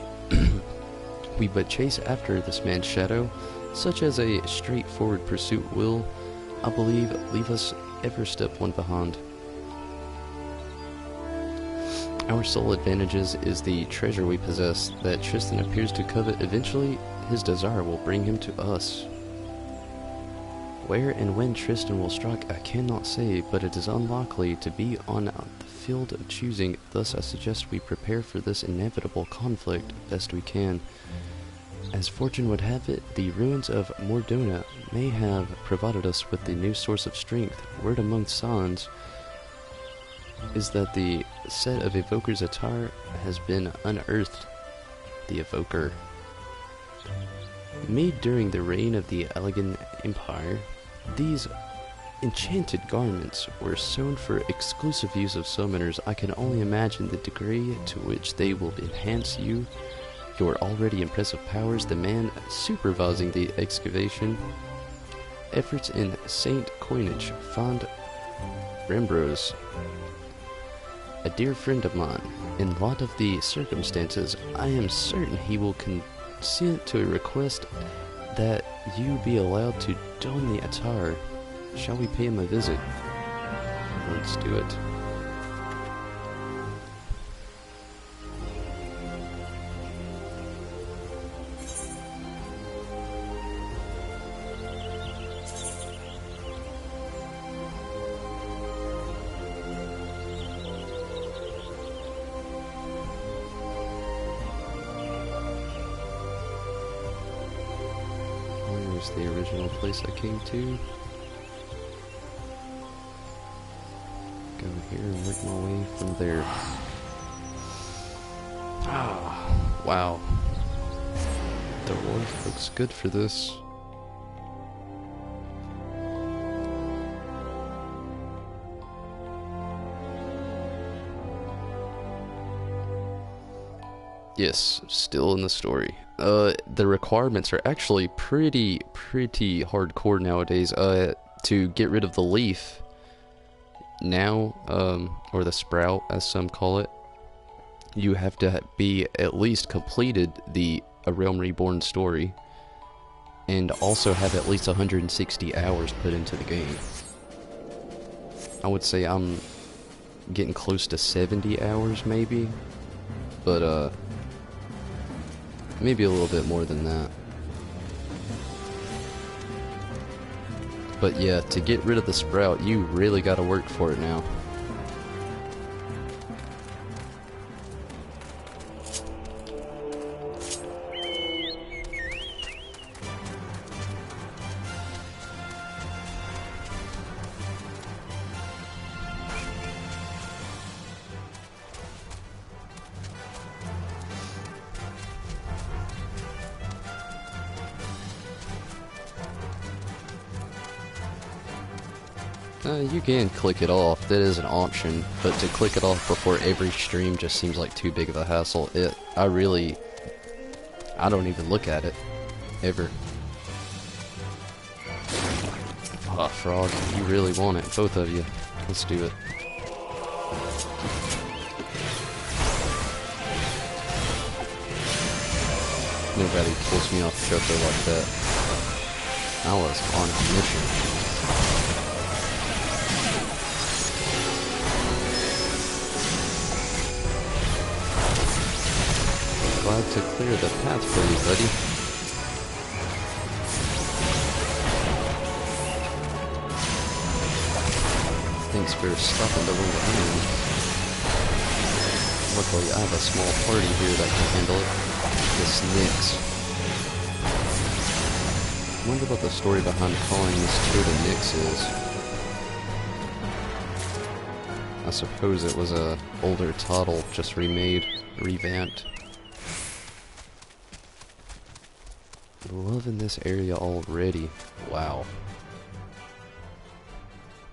but chase after this man's shadow, such as a straightforward pursuit will, I believe, leave us ever step one behind. Our sole advantages is the treasure we possess that Tristan appears to covet. Eventually, his desire will bring him to us. Where and when Tristan will strike, I cannot say, but it is unlikely to be on the field of choosing. Thus, I suggest we prepare for this inevitable conflict best we can. As fortune would have it, the ruins of Mordona may have provided us with the new source of strength. Word among signs is that the set of Evoker's attire has been unearthed. The Evoker. Made during the reign of the Allegan Empire, these enchanted garments were sewn for exclusive use of summoners. I can only imagine the degree to which they will enhance your already impressive powers. The man supervising the excavation efforts in Saint Coinage, Fond Rembros, a dear friend of mine. In light of the circumstances, I am certain he will consent to a request that you be allowed to don the attire. Shall we pay him a visit? Let's do it. Where's the original place I came to? Go here and work my way from there. Ah, wow. The reward looks good for this. Yes, still in the story. The requirements are actually pretty hardcore nowadays. To get rid of the leaf now, or the sprout as some call it, you have to be at least completed the A Realm Reborn story, and also have at least 160 hours put into the game. I would say I'm getting close to 70 hours maybe, but maybe a little bit more than that. But yeah, to get rid of the sprout, you really gotta work for it now. You can click it off, that is an option, but to click it off before every stream just seems like too big of a hassle. I don't even look at it, ever. Ah, frog, you really want it, both of you. Let's do it. Nobody pulls me off the choker like that. I was on a mission. Glad to clear the path for you, buddy. Thanks for stopping the way in. Luckily, I have a small party here that can handle it. This Nyx. I wonder what the story behind calling this toad a Nyx is. I suppose it was a older title, just remade, revamped. Loving this area already. Wow.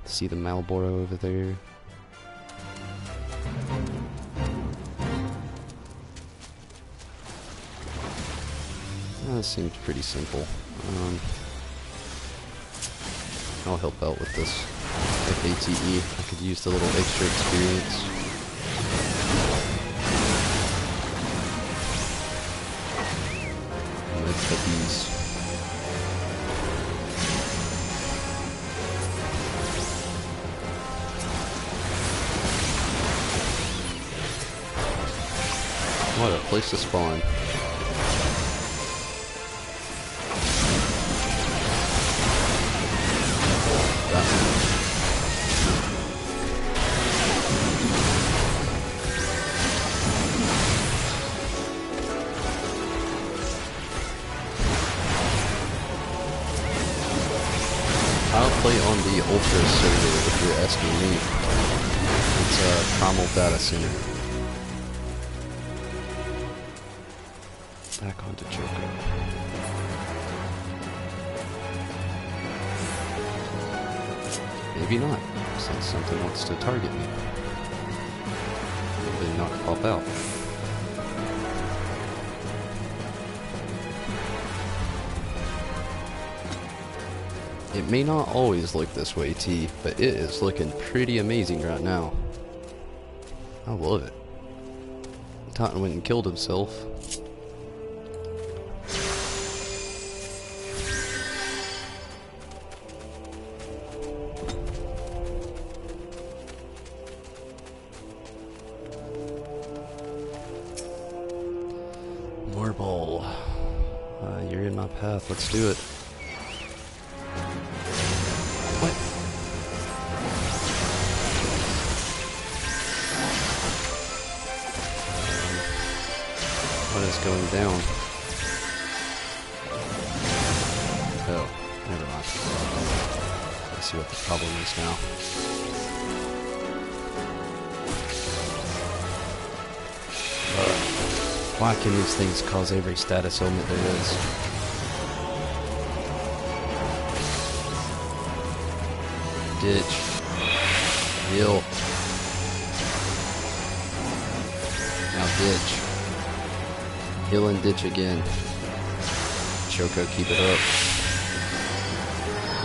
See the Malboro over there? That seems pretty simple. I'll help out with this FATE. I could use the little extra experience. Puppies. What a place to spawn. I'll play on the Ultra server if you're asking me. It's a primal data center. Back onto Joko. Maybe not, since something wants to target me. Maybe not pop out. It may not always look this way, T, but it is looking pretty amazing right now. I love it. Totten went and killed himself. More ball. You're in my path. Let's do it. What is going down? Oh, never mind. Let's see what the problem is now. Why can these things cause every status ailment there is? Ditch. Heal. Now ditch. Heal and ditch again. Choco, keep it up.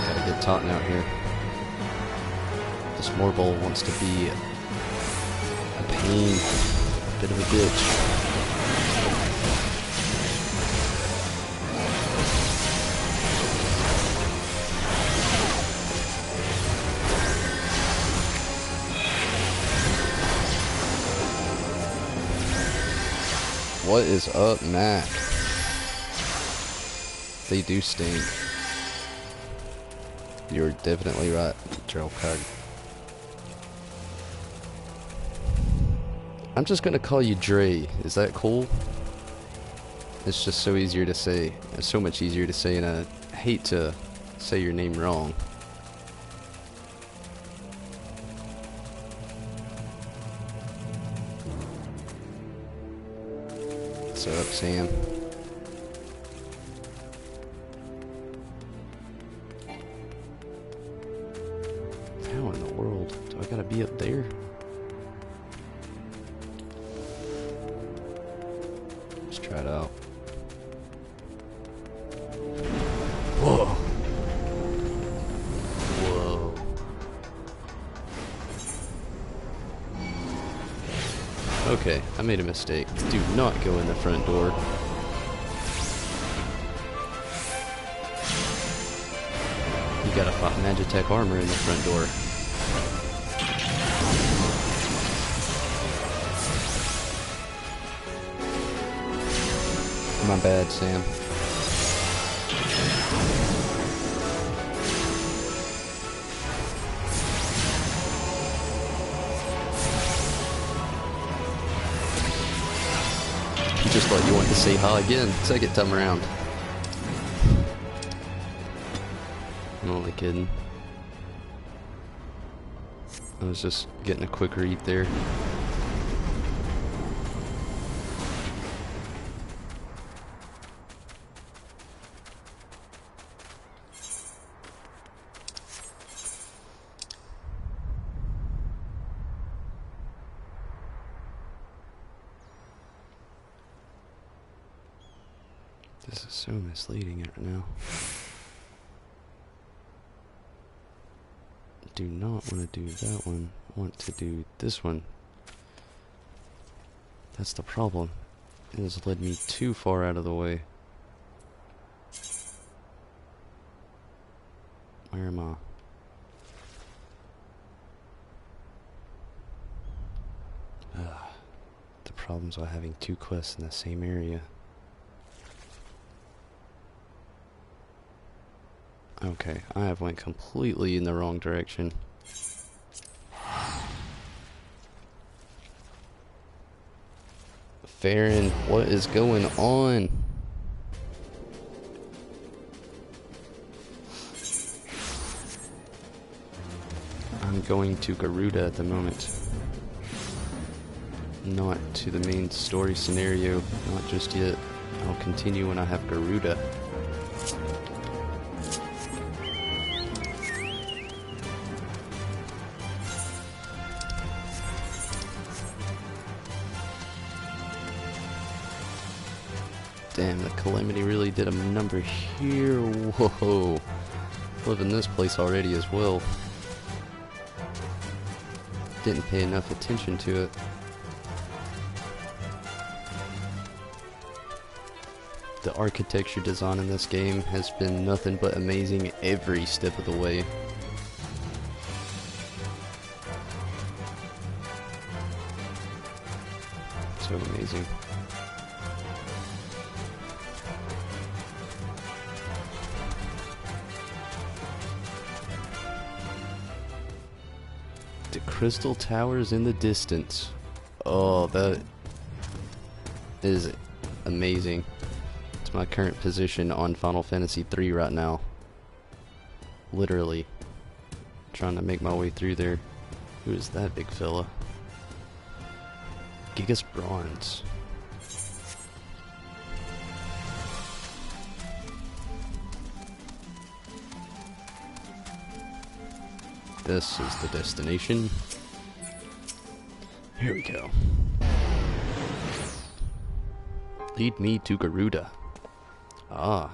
Gotta get Totten out here. This Morbull wants to be a pain. Bit of a bitch. What is up, Mac? They do stink. You're definitely right, Gerald Cog. I'm just gonna call you Dre. Is that cool? It's just so easier to say. It's so much easier to say, and I hate to say your name wrong. What's up, Sam? How in the world do I gotta be up there? Let's try it out. Whoa. Whoa. Okay, I made a mistake. Do not go in the front door. You gotta fight Magitech armor in the front door. My bad, Sam. Just thought you wanted to say hi again, second time around. I'm only kidding. I was just getting a quick read there. This is so misleading right now. Do not want to do that one. I want to do this one. That's the problem. It has led me too far out of the way. Where am I? The problem's with having two quests in the same area. Okay, I have went completely in the wrong direction. Farron, what is going on? I'm going to Garuda at the moment. not to the main story scenario. Not just yet. I'll continue when I have Garuda. Damn, the Calamity really did a number here. Whoa. Living this place already as well. Didn't pay enough attention to it. The architecture design in this game has been nothing but amazing every step of the way. So amazing. The crystal towers in the distance. Oh, that is amazing. It's my current position on Final Fantasy III right now. Literally. Trying to make my way through there. Who is that big fella? Gigas Bronze. This is the destination. Here we go. Lead me to Garuda. Ah,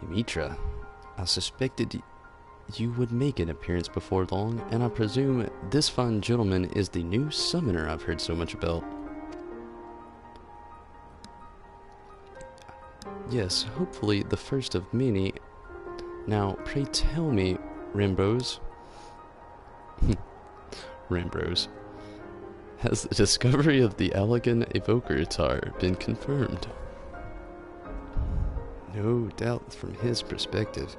Mitra. I suspected you would make an appearance before long, and I presume this fine gentleman is the new summoner I've heard so much about. Yes, hopefully the first of many. Now, pray tell me, Rambros. Rambros. Has the discovery of the Allegan Evoker Atar been confirmed? No doubt from his perspective,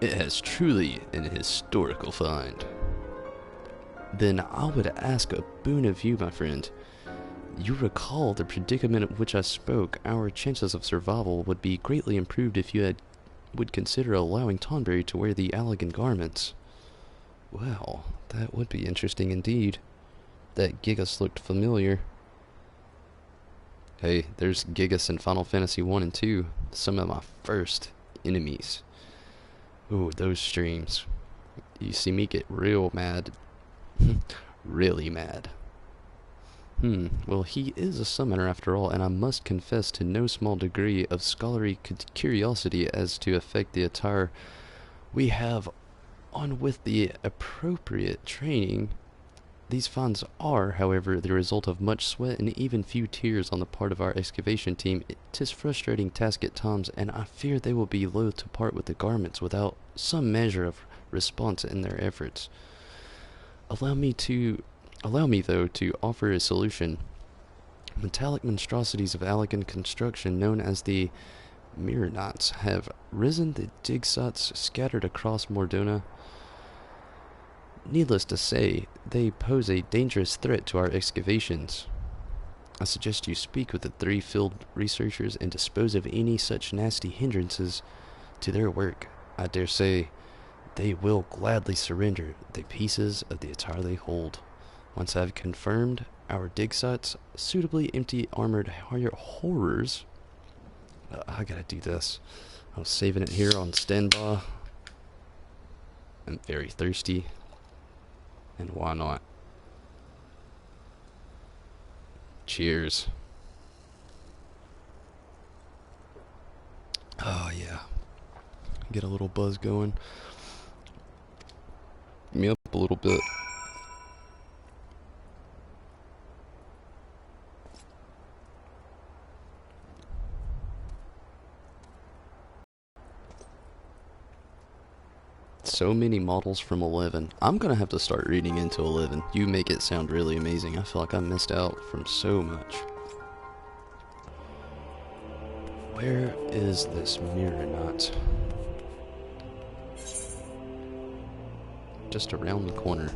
it has truly an historical find. Then I would ask a boon of you, my friend. You recall the predicament of which I spoke. Our chances of survival would be greatly improved if you would consider allowing Tonberry to wear the Allegan garments. Well, that would be interesting indeed. That Gigas looked familiar. Hey, there's Gigas in Final Fantasy 1 and 2. Some of my first enemies. Ooh, those streams. You see me get real mad. Really mad. Well, he is a summoner after all, and I must confess to no small degree of scholarly curiosity as to affect the attire we have on with the appropriate training. These finds are, however, the result of much sweat and even few tears on the part of our excavation team. 'Tis frustrating task at times, and I fear they will be loath to part with the garments without some measure of response in their efforts. Allow me, though, to offer a solution. Metallic monstrosities of Allegan construction known as the Mirrorknights have risen the dig sites scattered across Mordona. Needless to say, they pose a dangerous threat to our excavations. I suggest you speak with the 3 field researchers and dispose of any such nasty hindrances to their work. I dare say they will gladly surrender the pieces of the attire they hold. Once I've confirmed our dig sites, suitably empty armored horrors. I gotta do this. I was saving it here on standby. I'm very thirsty. And why not? Cheers. Oh yeah. Get a little buzz going. Get me up a little bit. So many models from 11. I'm gonna have to start reading into 11. You make it sound really amazing. I feel like I missed out from so much. Where is this mirror knot? Just around the corner.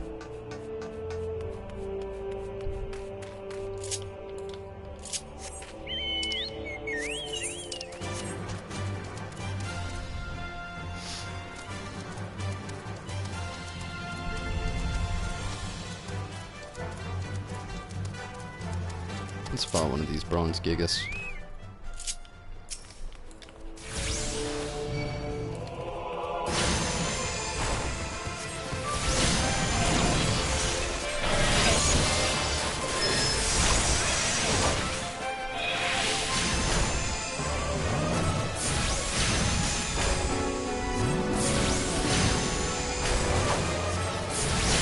Let's fight one of these bronze gigas.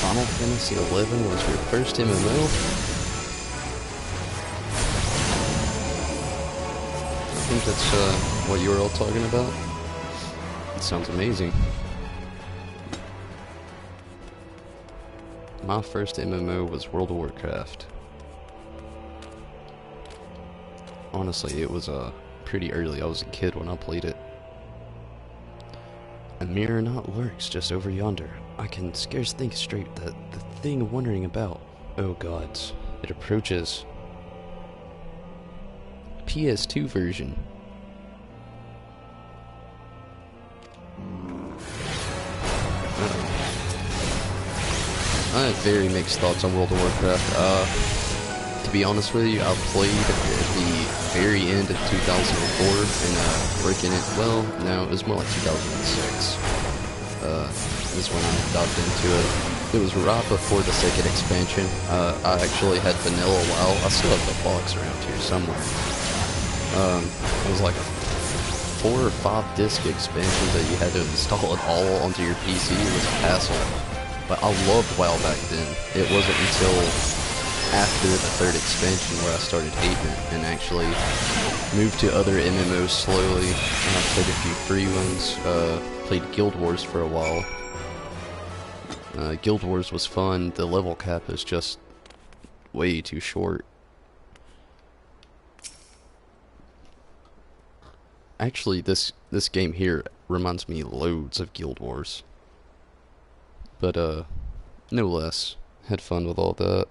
Final Fantasy XI was your first MMO? I think that's what you were all talking about. It sounds amazing. My first MMO was World of Warcraft. Honestly, it was pretty early. I was a kid when I played it. A mirror not lurks just over yonder. I can scarce think straight that the thing wondering about. Oh gods, it approaches. PS2 version. I have very mixed thoughts on World of Warcraft. To be honest with you, I played at the very end of 2004 and working it. Well, no, it was more like 2006. Is when I dived into it. It was right before the second expansion. I actually had vanilla WoW. I still have the box around here somewhere. It was like a 4 or 5 disc expansion that you had to install it all onto your PC. It was a hassle. But I loved WoW back then. It wasn't until after the third expansion where I started hating it and actually moved to other MMOs slowly. And I played a few free ones. Played Guild Wars for a while. Guild Wars was fun. The level cap is just way too short. Actually, this game here reminds me loads of Guild Wars. But, no less. Had fun with all that.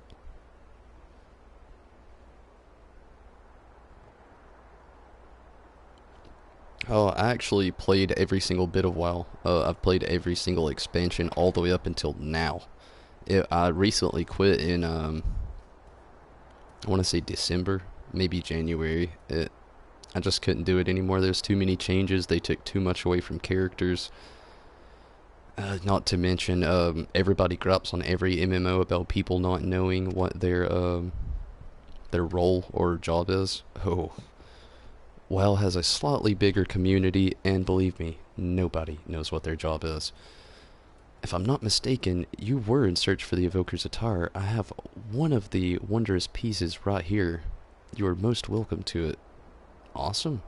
Oh, I actually played every single bit of WoW. I've played every single expansion all the way up until now. I recently quit in, I want to say December, maybe January. I just couldn't do it anymore. There's too many changes. They took too much away from characters. Not to mention, everybody gripes on every MMO about people not knowing what their role or job is. Oh. WoW has a slightly bigger community, and believe me, nobody knows what their job is. If I'm not mistaken, you were in search for the Evoker's attire. I have one of the wondrous pieces right here. You are most welcome to it. Awesome.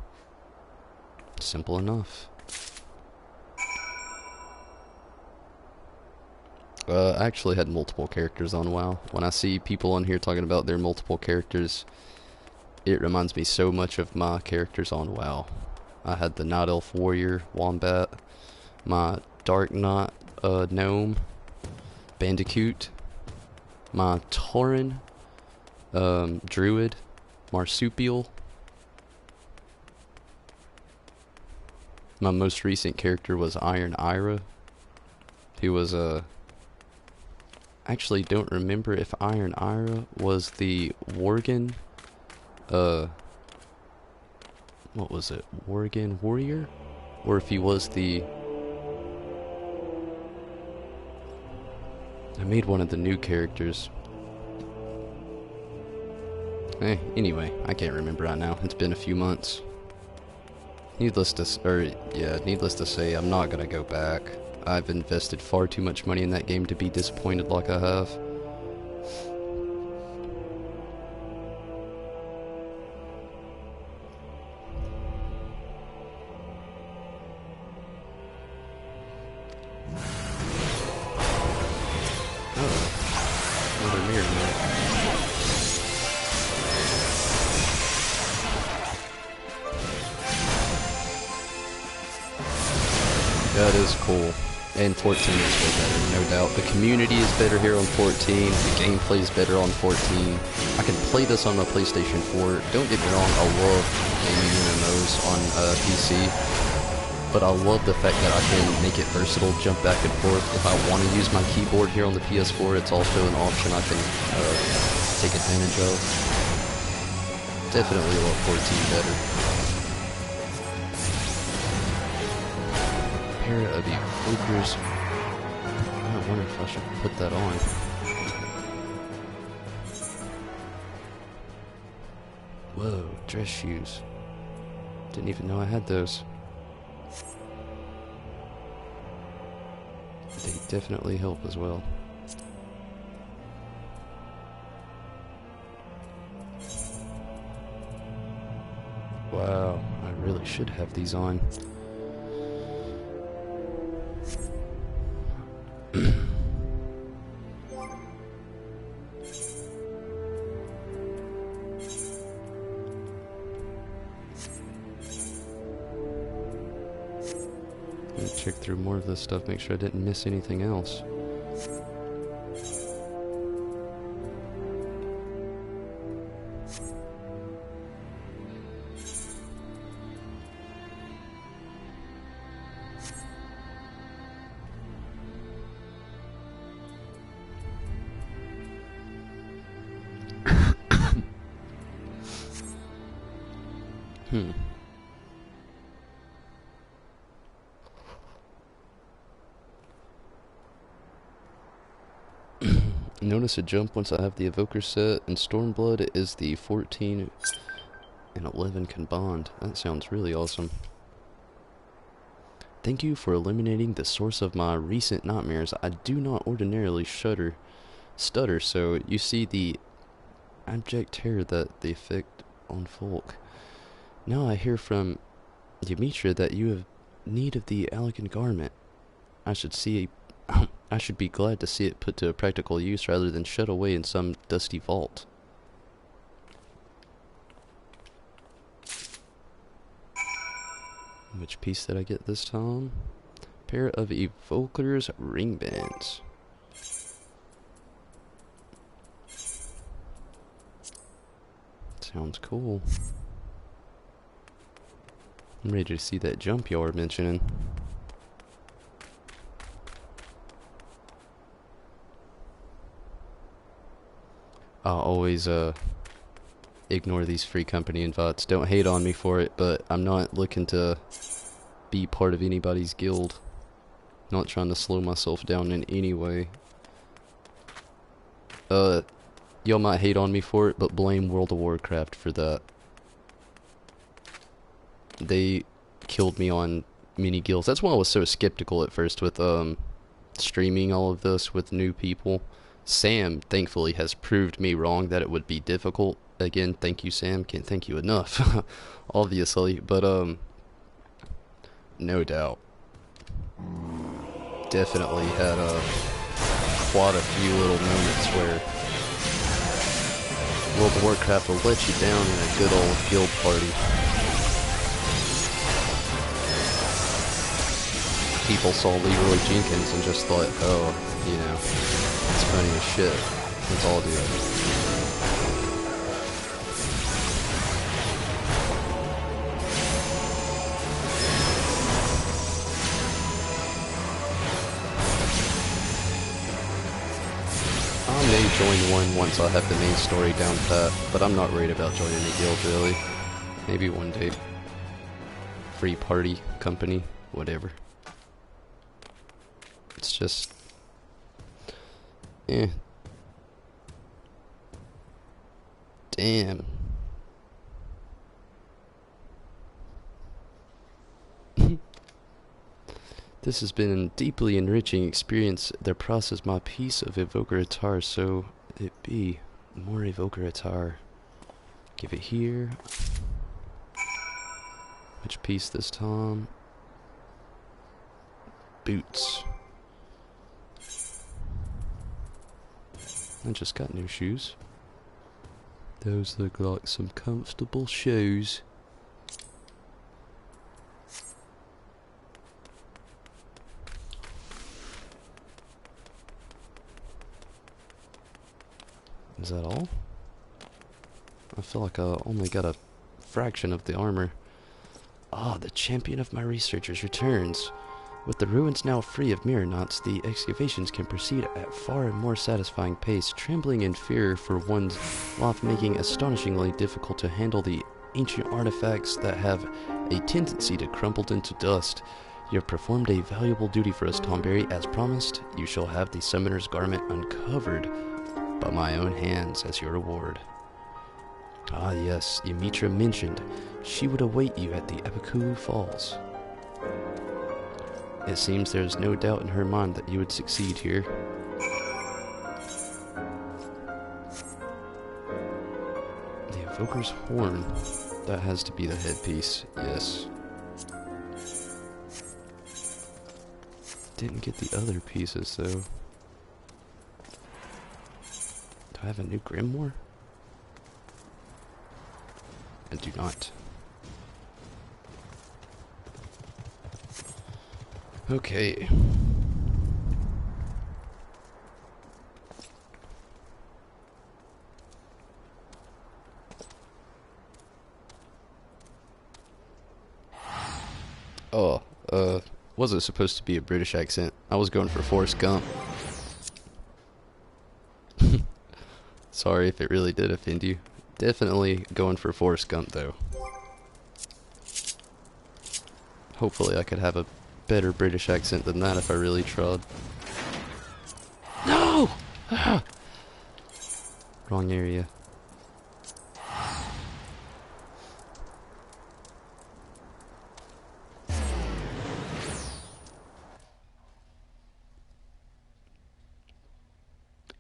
Simple enough. I actually had multiple characters on WoW. When I see people on here talking about their multiple characters, it reminds me so much of my characters on WoW. I had the Night Elf Warrior, Wombat, my Dark Knight, Gnome, Bandicoot, my Tauren, Druid, Marsupial. My most recent character was Iron Ira, who was actually don't remember if Iron Ira was the Worgen, what was it, Worgen Warrior? Or if he was the... I made one of the new characters. Anyway, I can't remember right now. It's been a few months. Needless to say, I'm not gonna go back. I've invested far too much money in that game to be disappointed like I have. Oh, another mirror now. That is cool. And 14 is way better, no doubt. The community is better here on 14. The gameplay is better on 14. I can play this on my PlayStation 4. Don't get me wrong, I love gaming MMOs on PC. But I love the fact that I can make it versatile, jump back and forth. If I want to use my keyboard here on the PS4, it's also an option I can take advantage of. Definitely a lot 14 better. Pair of evokers. I wonder if I should put that on. Whoa, dress shoes. Didn't even know I had those. They definitely help as well. Wow, I really should have these on. Check through more of this stuff, make sure I didn't miss anything else. Notice a jump once I have the evoker set, and Stormblood is the 14 and 11 combined. That sounds really awesome. Thank you for eliminating the source of my recent nightmares. I do not ordinarily stutter, so you see the abject terror that the effect on folk. Now I hear from Yamitra that you have need of the elegant garment. I should be glad to see it put to a practical use rather than shut away in some dusty vault. Which piece did I get this time? Pair of evokers ring bands. Sounds cool. I'm ready to see that jump y'all were mentioning. I'll always ignore these free company invites. Don't hate on me for it, but I'm not looking to be part of anybody's guild. Not trying to slow myself down in any way. Y'all might hate on me for it, but blame World of Warcraft for that. They killed me on mini guilds. That's why I was so skeptical at first with streaming all of this with new people. Sam, thankfully, has proved me wrong that it would be difficult. Again, thank you, Sam. Can't thank you enough, obviously. But, no doubt. Definitely had quite a few little moments where World of Warcraft will let you down in a good old guild party. People saw Leroy Jenkins and just thought, oh, you know, it's funny as shit. Let's all do it. I may join one once I have the main story down pat, but I'm not worried about joining a guild really. Maybe one day. Free party, company, whatever. It's just... eh. Damn. This has been a deeply enriching experience. There process my piece of evoker attire, so it be more evoker attire. Give it here. Which piece this time? Boots. I just got new shoes. Those look like some comfortable shoes. Is that all? I feel like I only got a fraction of the armor. Ah, the champion of my researchers returns. With the ruins now free of mirror knots, the excavations can proceed at far more satisfying pace, trembling in fear for one's life, making astonishingly difficult to handle the ancient artifacts that have a tendency to crumble into dust. You have performed a valuable duty for us, Tomberry. As promised, you shall have the summoner's garment uncovered by my own hands as your reward. Ah yes, Ymitra mentioned she would await you at the Apakulu Falls. It seems there is no doubt in her mind that you would succeed here. The Evoker's Horn. That has to be the headpiece, yes. Didn't get the other pieces though. Do I have a new grimoire? I do not. Okay. Oh, wasn't supposed to be a British accent. I was going for Forrest Gump. Sorry if it really did offend you. Definitely going for Forrest Gump though. Hopefully I could have a better British accent than that if I really tried. No! Ah! Wrong area.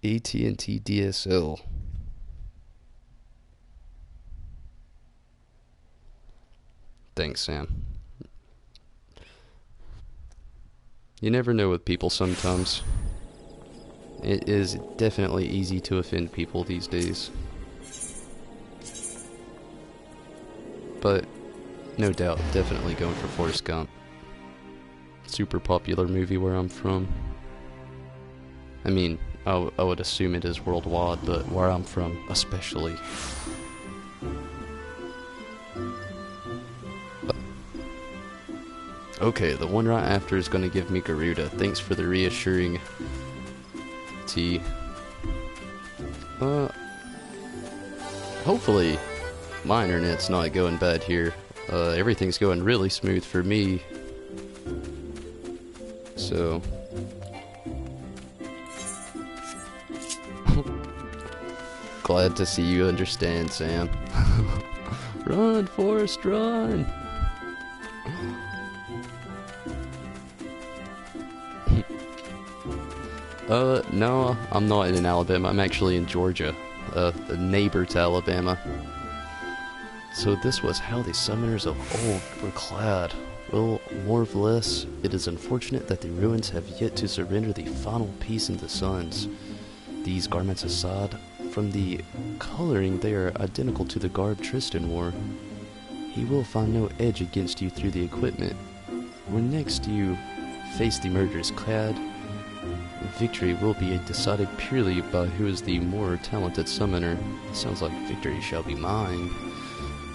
AT&T DSL. Thanks, Sam. You never know with people sometimes. It is definitely easy to offend people these days. But, no doubt, definitely going for Forrest Gump. Super popular movie where I'm from. I mean, I would assume it is worldwide, but where I'm from, especially. Okay, the one right after is going to give me Garuda. Thanks for the reassuring T. Hopefully my internet's not going bad here. Everything's going really smooth for me. So glad to see you understand, Sam. Run, Forrest, run! No, I'm not in Alabama. I'm actually in Georgia, a neighbor to Alabama. So this was how the summoners of old were clad. Well, more or less, it is unfortunate that the ruins have yet to surrender the final piece in the suns. These garments aside, from the coloring they are identical to the garb Tristan wore. He will find no edge against you through the equipment. When next you face the murderous clad, victory will be decided purely by who is the more talented summoner. Sounds like victory shall be mine.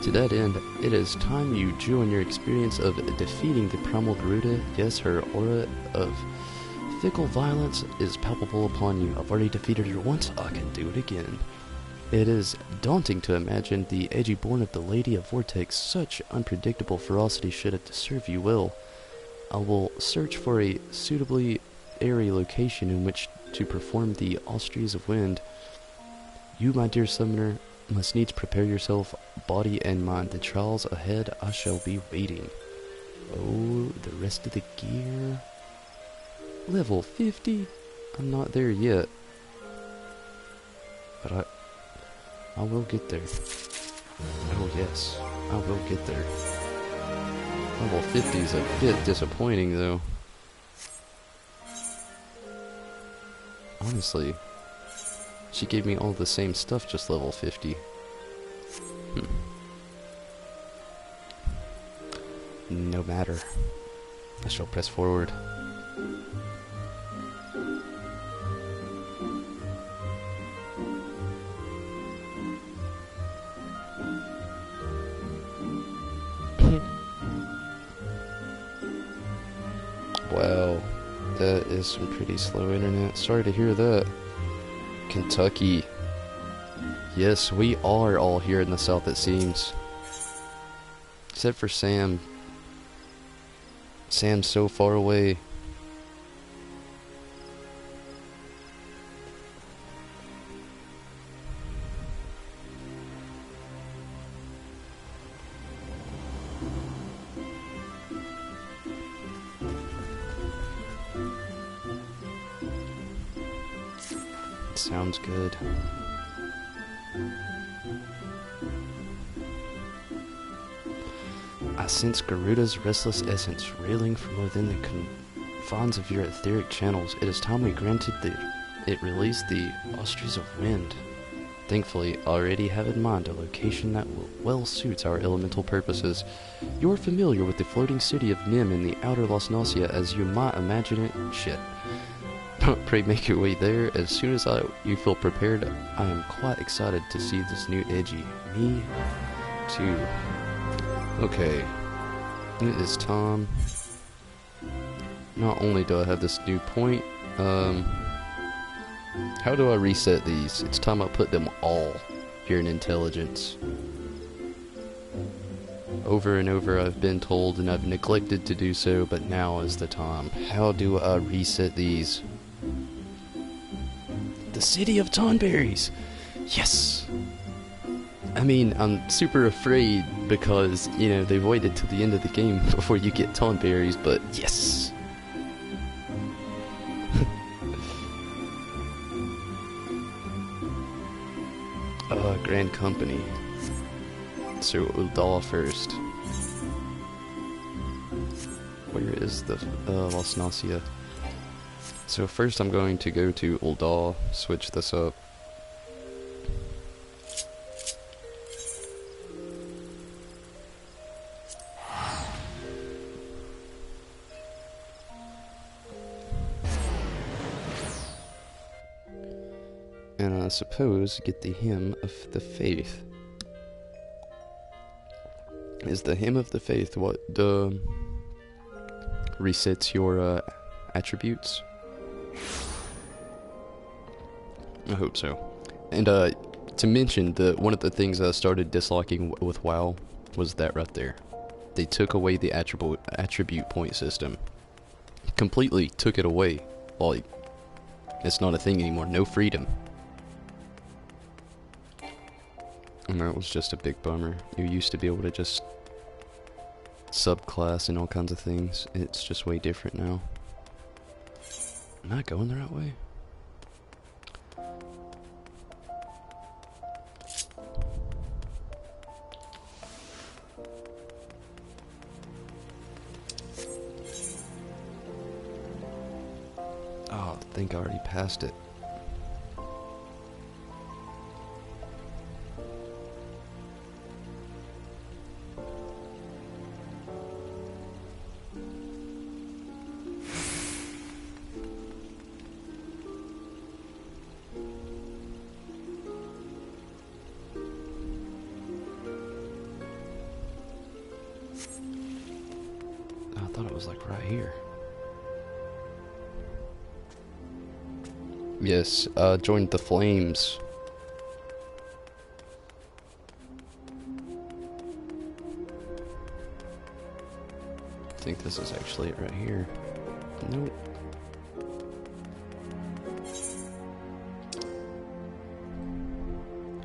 To that end, it is time you drew on your experience of defeating the primal Garuda. Yes, her aura of fickle violence is palpable upon you. I've already defeated her once, I can do it again. It is daunting to imagine the edgy born of the Lady of Vortex. Such unpredictable ferocity should it serve you well. I will search for a suitably airy location in which to perform the Austrias of Wind. You, my dear summoner, must needs prepare yourself, body and mind. The trials ahead, I shall be waiting. Oh, the rest of the gear. Level 50? I'm not there yet. But I will get there. Oh yes, I will get there. Level 50 is a bit disappointing though. Honestly, she gave me all the same stuff, just level 50. No matter. I shall press forward. That is some pretty slow internet. Sorry to hear that. Kentucky. Yes, we are all here in the South, it seems. Except for Sam. Sam's so far away. Sounds good. I sense Garuda's restless essence reeling from within the confines of your etheric channels. It is time we granted it release the auspices of wind. Thankfully, I already have in mind a location that well suits our elemental purposes. You are familiar with the floating city of Nim in the outer Los Nausea as you might imagine it. Shit. Pray make your way there as soon as you feel prepared. I am quite excited to see this new edgy. Me too. Okay. It is time. Not only do I have this new point, how do I reset these? It's time I put them all here in intelligence. Over and over I've been told and I've neglected to do so, but now is the time. How do I reset these? The city of Tonberries! Yes! I mean, I'm super afraid because, you know, they've waited till the end of the game before you get Tonberries, but yes! Grand Company. So, Uldal first. Where is the Los Nausea? So first I'm going to go to Uldal, switch this up. And I suppose get the Hymn of the Faith. Is the Hymn of the Faith what resets your attributes? I hope so. And to mention that one of the things I started disliking with WoW was that right there. They took away the attribute point system. Completely took it away. Like, it's not a thing anymore. No freedom. And that was just a big bummer. You used to be able to just subclass and all kinds of things. It's just way different now. Am I going the right way? Oh, I think I already passed it. I thought it was like right here. Yes, joined the flames. I think this is actually it right here. Nope.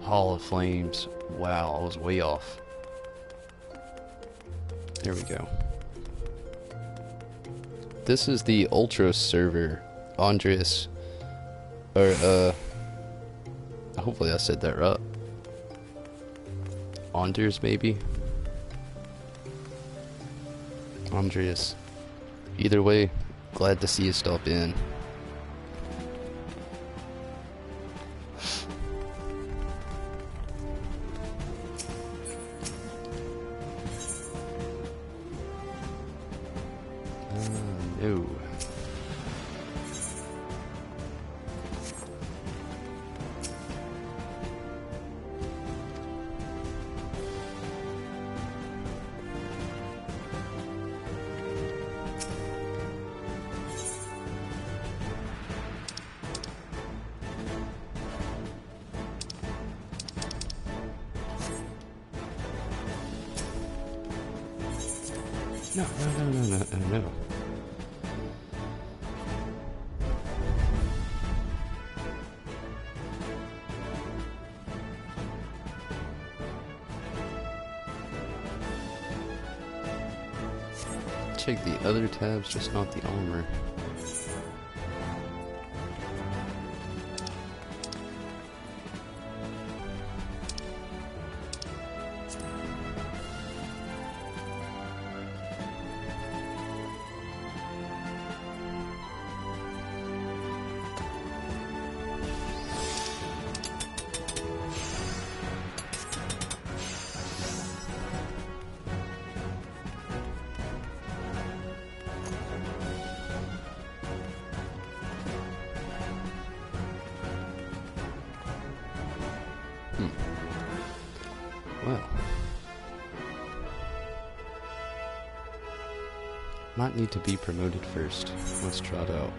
Hall of Flames. Wow, I was way off. There we go. This is the Ultra server. Andreas. Or, hopefully I said that right. Anders, maybe? Andreas. Either way, glad to see you stop in. No. No, no, no, no, no, no, no. Check the other tabs, just not the armor. Well, might need to be promoted first. Let's try it out.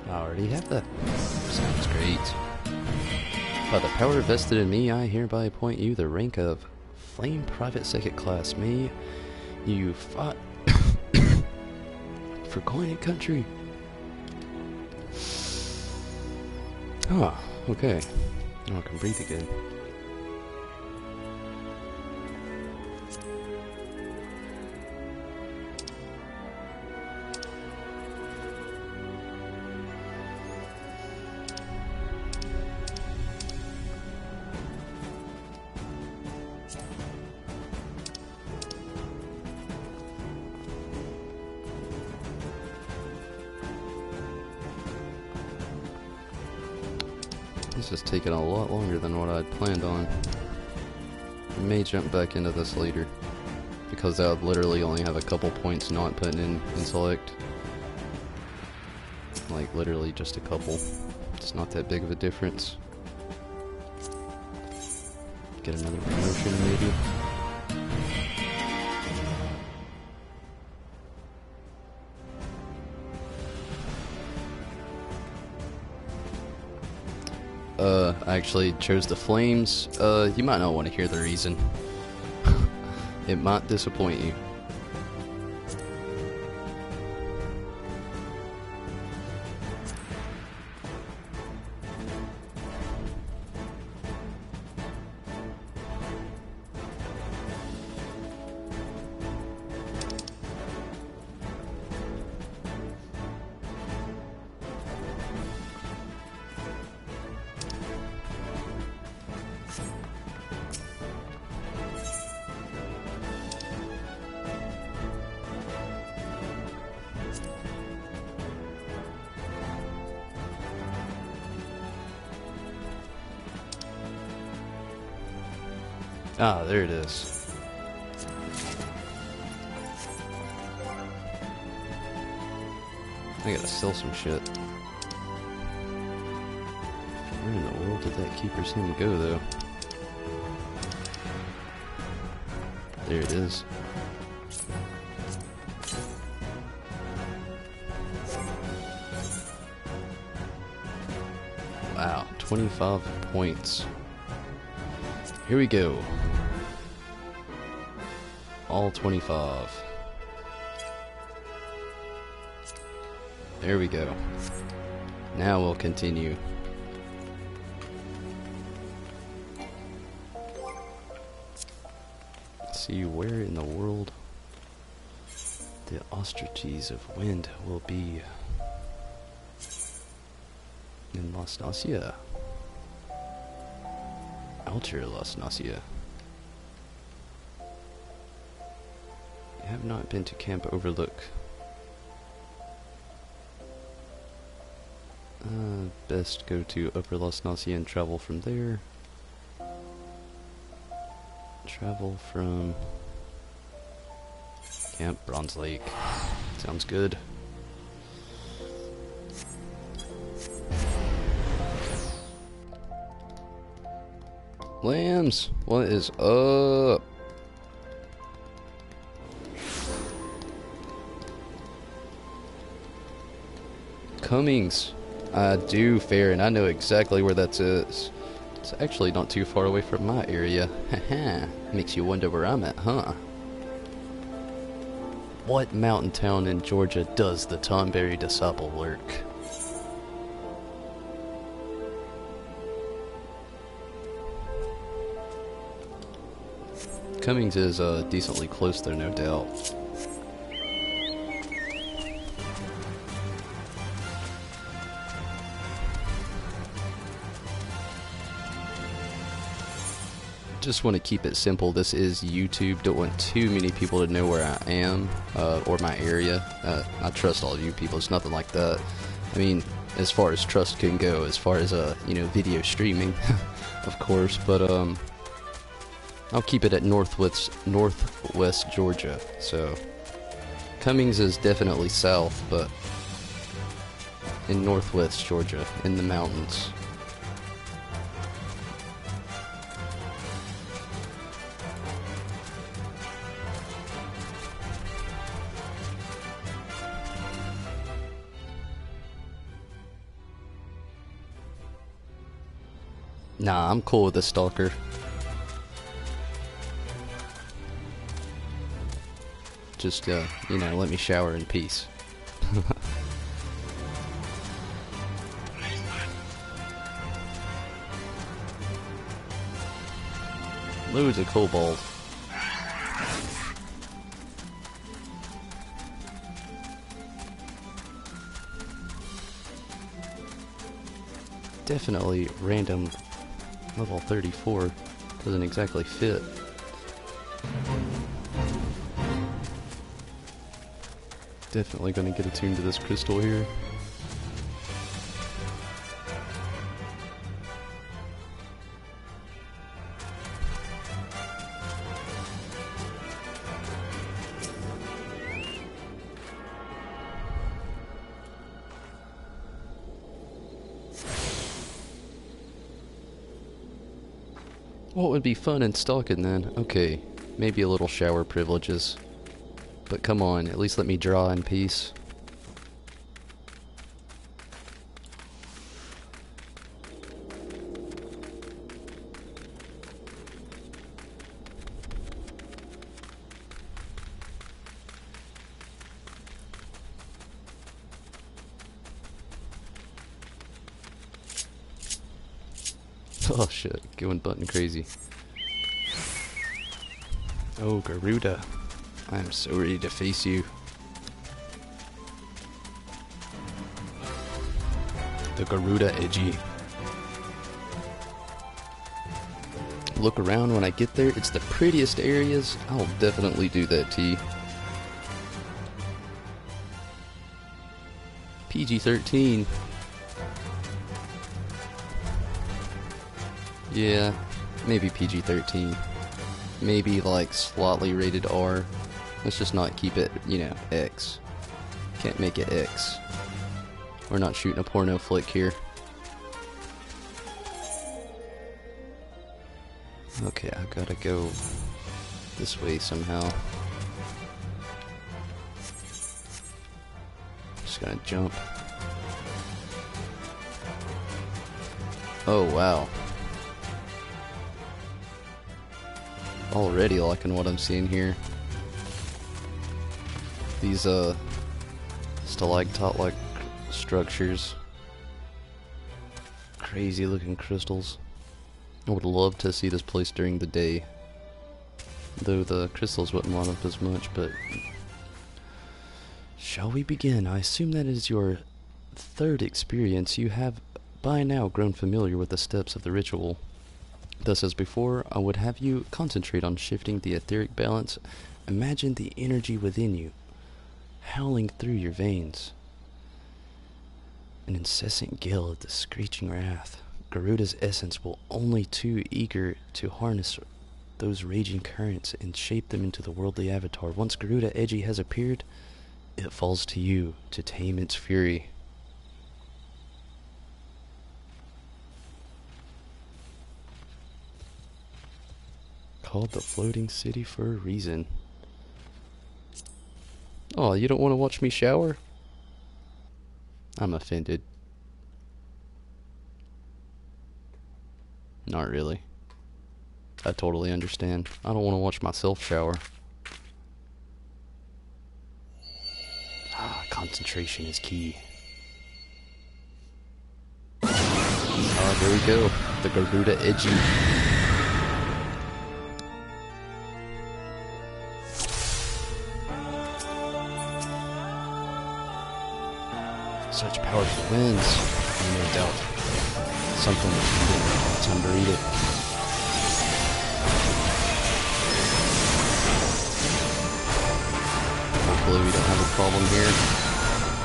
I already have that. Sounds great. By the power vested in me, I hereby appoint you the rank of Flame Private Second Class. May you fought for coin and country. Ah, okay. Now I can breathe again. This is taking a lot longer than what I'd planned on. I may jump back into this later, because I would literally only have a couple points not putting in select. Like, literally just a couple. It's not that big of a difference. Get another promotion, maybe. I actually chose the flames. You might not want to hear the reason. It might disappoint you. Ah, there it is. I gotta sell some shit. Where in the world did that keeper's hymn go, though? There it is. Wow, 25 points. Here we go. All 25. There we go. Now we'll continue. Let's see where in the world the ostriches of wind will be. In Las Nasia. Outer Las Nasia. I have not been to Camp Overlook. Best go to Upper Las Nasia and travel from there. Travel from Camp Bronze Lake. Sounds good. Lambs, what is up? Cummings, I do, fair, and I know exactly where that is. It's actually not too far away from my area. Haha, makes you wonder where I'm at, huh? What mountain town in Georgia does the Tonberry Disciple lurk? Cummings is decently close there, no doubt. Just want to keep it simple. This is YouTube. Don't want too many people to know where I am or my area. I trust all you people. It's nothing like that. I mean, as far as trust can go, as far as you know, video streaming, of course. But I'll keep it at Northwest Georgia. So Cummings is definitely south, but in Northwest Georgia, in the mountains. Nah, I'm cool with the stalker. Just, you know, let me shower in peace. Loads of kobold. Definitely random level 34. Doesn't exactly fit. Definitely gonna get attuned to this crystal here. What would be fun in stalking then? Okay, maybe a little shower privileges. But come on, at least let me draw in peace. Oh shit, going button crazy. Oh, Garuda. I am so ready to face you. The Garuda Edgy. Look around when I get there, it's the prettiest areas. I'll definitely do that, T. PG-13. Yeah, maybe PG-13. Maybe like slightly rated R. Let's just not keep it, you know, X. Can't make it X. We're not shooting a porno flick here. Okay, I've gotta go this way somehow. Just gonna jump. Oh, wow. Already liking what I'm seeing here. These stalactite-like structures, crazy looking crystals. I would love to see this place during the day, though the crystals wouldn't light up as much. But shall we begin? I assume that is your third experience. You have by now grown familiar with the steps of the ritual. Thus, as before, I would have you concentrate on shifting the etheric balance. Imagine the energy within you howling through your veins. An incessant gale of the screeching wrath. Garuda's essence will only too eager to harness those raging currents and shape them into the worldly avatar. Once Garuda Edgy has appeared, it falls to you to tame its fury. Called the floating city for a reason. Oh, you don't want to watch me shower? I'm offended. Not really. I totally understand. I don't want to watch myself shower. Ah, concentration is key. Oh, there we go. The Garuda Edgy. Such powerful winds. No doubt. Something. Time to read it. Hopefully we don't have a problem here.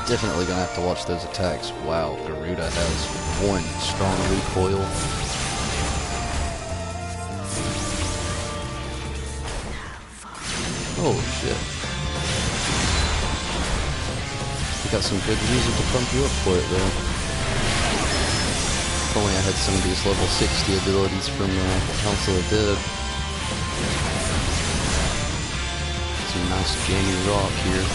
Definitely gonna have to watch those attacks. Wow, Garuda has one strong recoil. Oh shit. We got some good music to pump you up for it though. If only I had some of these level 60 abilities from Council of Dead. Some nice jammy rock here.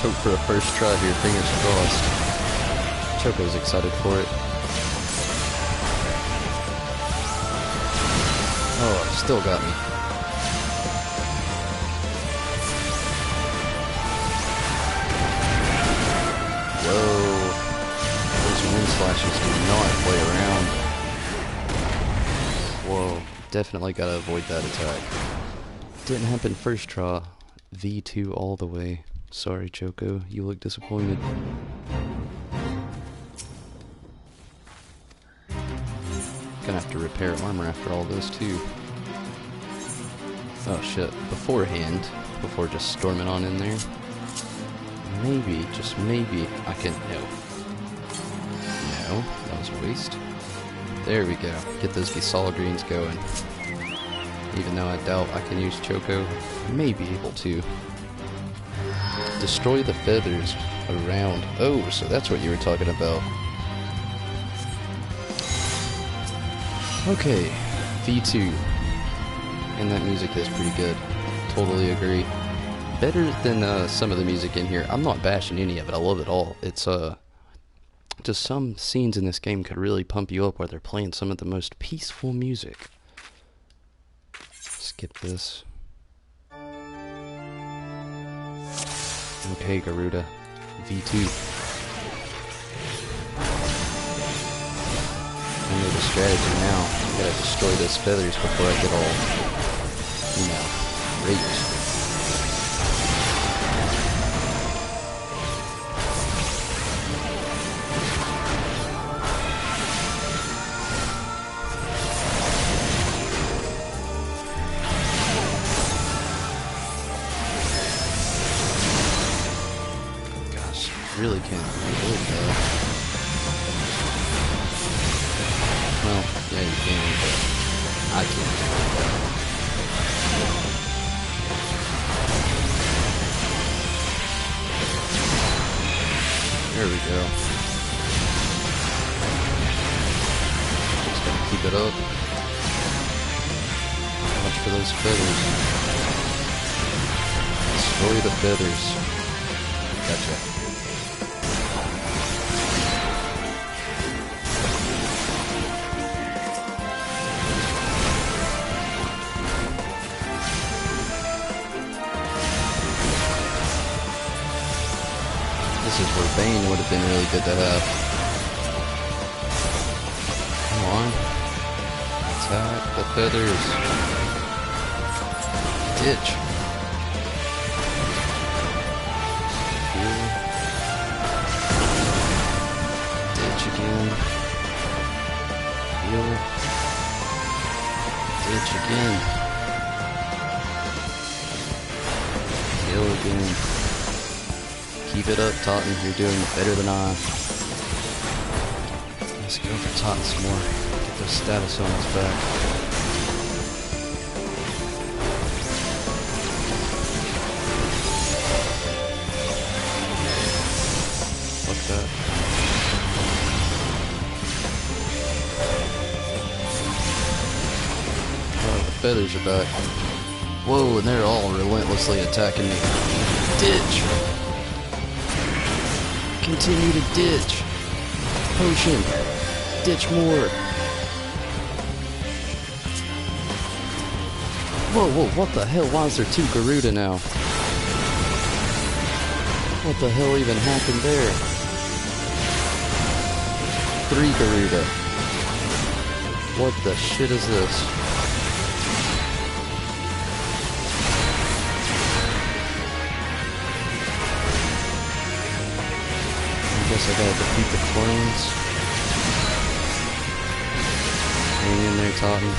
Hope for a first try here, fingers crossed. Choco's excited for it. Oh, still got me. Whoa. Those wind slashes do not play around. Whoa. Definitely gotta avoid that attack. Didn't happen first try. V2 all the way. Sorry, Choco, you look disappointed. Gonna have to repair armor after all this, too. Oh shit, beforehand, before just storming on in there, maybe, just maybe, I can, no, that was a waste. There we go, get those solid greens going. Even though I doubt I can use Choco, I may be able to. Destroy the feathers around. Oh, so that's what you were talking about. Okay, V2. And that music is pretty good. Totally agree. Better than some of the music in here. I'm not bashing any of it. I love it all. It's just some scenes in this game could really pump you up while they're playing some of the most peaceful music. Skip this. Okay, Garuda. V2. I know the strategy now. I gotta destroy those feathers before I get all, raped. Really can't do it though. Well, yeah you can, but I can't do it though. There we go. Just gotta keep it up. Watch for those feathers. Destroy the feathers. Gotcha. This is where Bane would have been really good to have. Come on. Attack the feathers. Ditch. Heal. Ditch again. Heal. Ditch again. Heal again. Keep it up, Totten. You're doing better than I. Let's go for Totten some more. Get those status on his back. feathers are back. Whoa, and they're all relentlessly attacking me. Ditch! Continue to ditch! Potion! Ditch more! Whoa, whoa, what the hell? Why is there 2 Garuda now? What the hell even happened there? 3 Garuda. What the shit is this? I guess I gotta defeat the clones. Hang in there, Totten.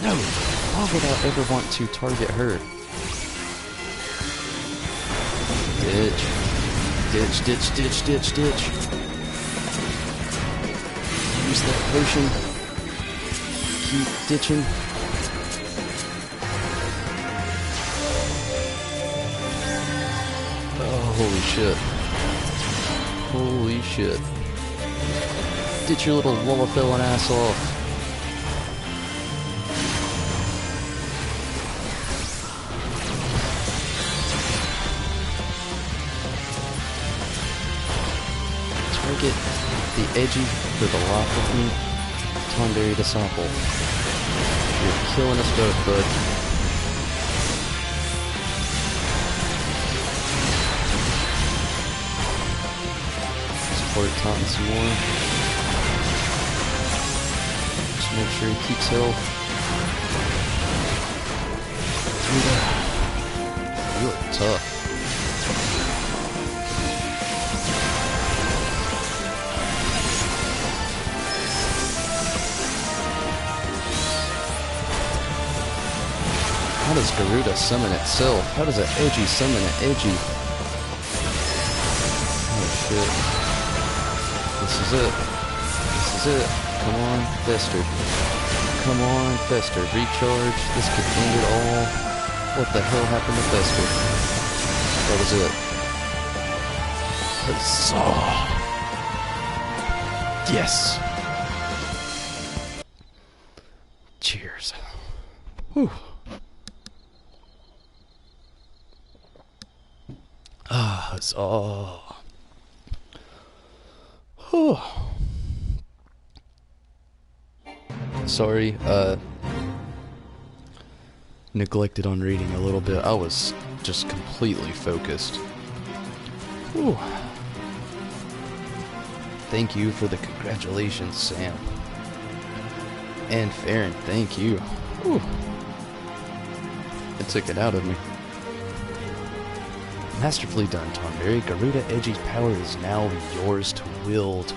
No! Why would I ever want to target her? Ditch. Ditch, ditch, ditch, ditch, ditch. Use that potion. Keep ditching. Oh, holy shit. Holy shit. Ditch your little Lullafellin ass off. Target the edgy for the life of me. Tonberry Disciple. You're killing us both, bud. Support Totten some more. Just make sure he keeps health. You are tough. How does Garuda summon itself? How does an edgy summon an edgy? Oh shit. This is it. This is it. Come on, Fester. Come on, Fester. Recharge. This could end it all. What the hell happened to Fester? That was it. Huzzah! Yes! Cheers. Whew. Ah, huzzah. Whew. Sorry, neglected on reading a little bit. I was just completely focused. Whew. Thank you for the congratulations, Sam. And Farron, thank you. Whew. It took it out of me. Masterfully done, Tonberry. Garuda Edgy's power is now yours to wield.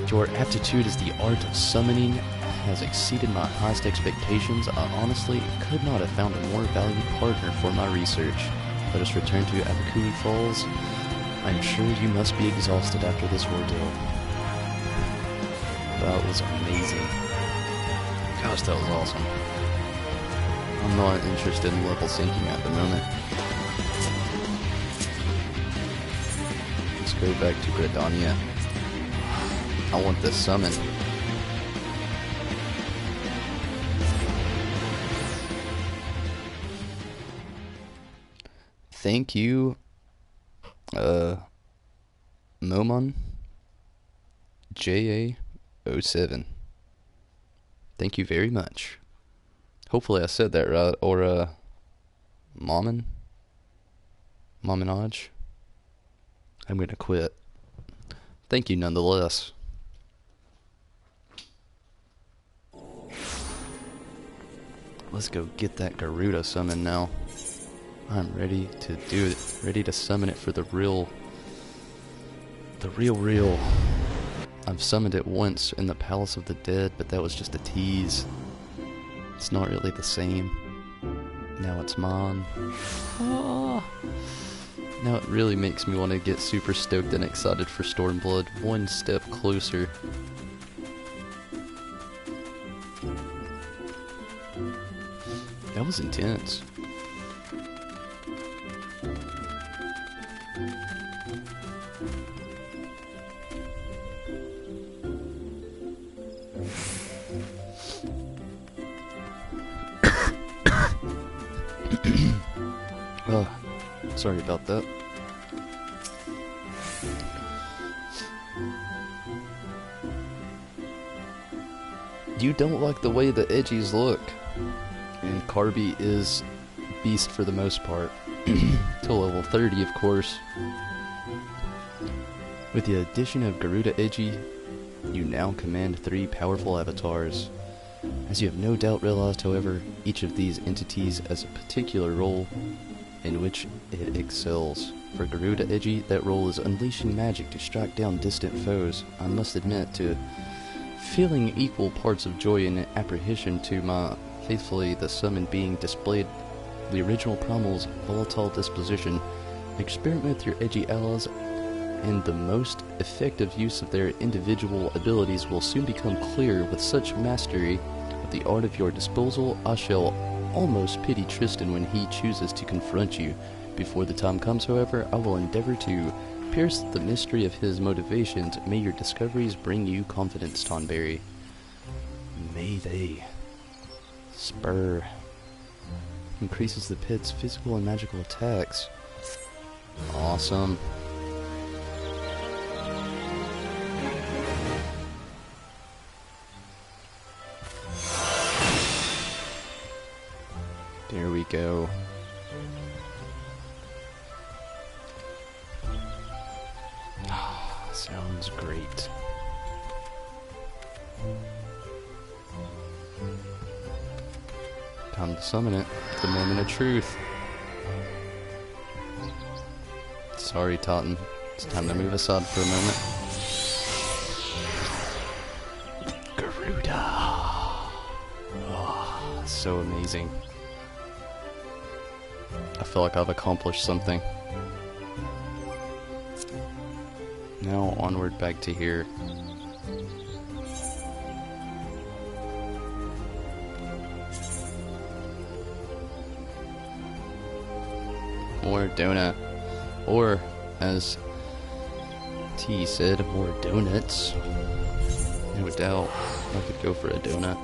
Your aptitude as the art of summoning has exceeded my highest expectations. I honestly could not have found a more valued partner for my research. Let us return to Abakui Falls. I'm sure you must be exhausted after this ordeal. That was amazing. Gosh, that was awesome. I'm not interested in level syncing at the moment. Let's go back to Gridania. I want this summon. Thank you, Momon JA07. Thank you very much. Hopefully I said that right. Or, Mominage. I'm gonna quit. Thank you nonetheless. Let's go get that Garuda summon now. I'm ready to do it. Ready to summon it for the real. I've summoned it once in the Palace of the Dead, but that was just a tease. It's not really the same. Now it's mine. Ah. Now it really makes me want to get super stoked and excited for Stormblood. One step closer. That was intense. Sorry about that. You don't like the way the edgies look. And Carby is beast for the most part. Till level 30, of course. With the addition of Garuda Edgy, you now command 3 powerful avatars. As you have no doubt realized, however, each of these entities has a particular role in which it excels. For Garuda Edgy, that role is unleashing magic to strike down distant foes. I must admit to feeling equal parts of joy and apprehension to my faithfully the summoned being displayed the original Primal's volatile disposition. Experiment with your edgy allies, and the most effective use of their individual abilities will soon become clear. With such mastery of the art of your disposal, I shall almost pity Tristan when he chooses to confront you. Before the time comes, however, I will endeavor to pierce the mystery of his motivations. May your discoveries bring you confidence, Tonberry. May they. Spur. Increases the pet's physical and magical attacks. Awesome. There we go. Sounds great. Time to summon it. The moment of truth. Sorry, Totten. It's time to move aside for a moment. Garuda. Oh, so amazing. I feel like I've accomplished something. Now onward back to here. More donut. Or, as T said, more donuts. No doubt, I could go for a donut.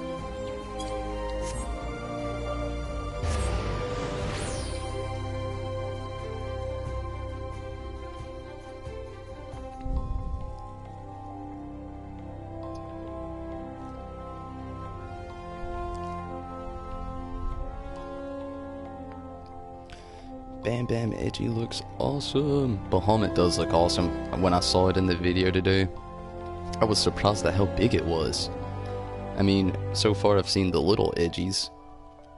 Bam Bam Edgy looks awesome. Bahamut does look awesome. When I saw it in the video today, I was surprised at how big it was. I mean, so far I've seen the little Edgies,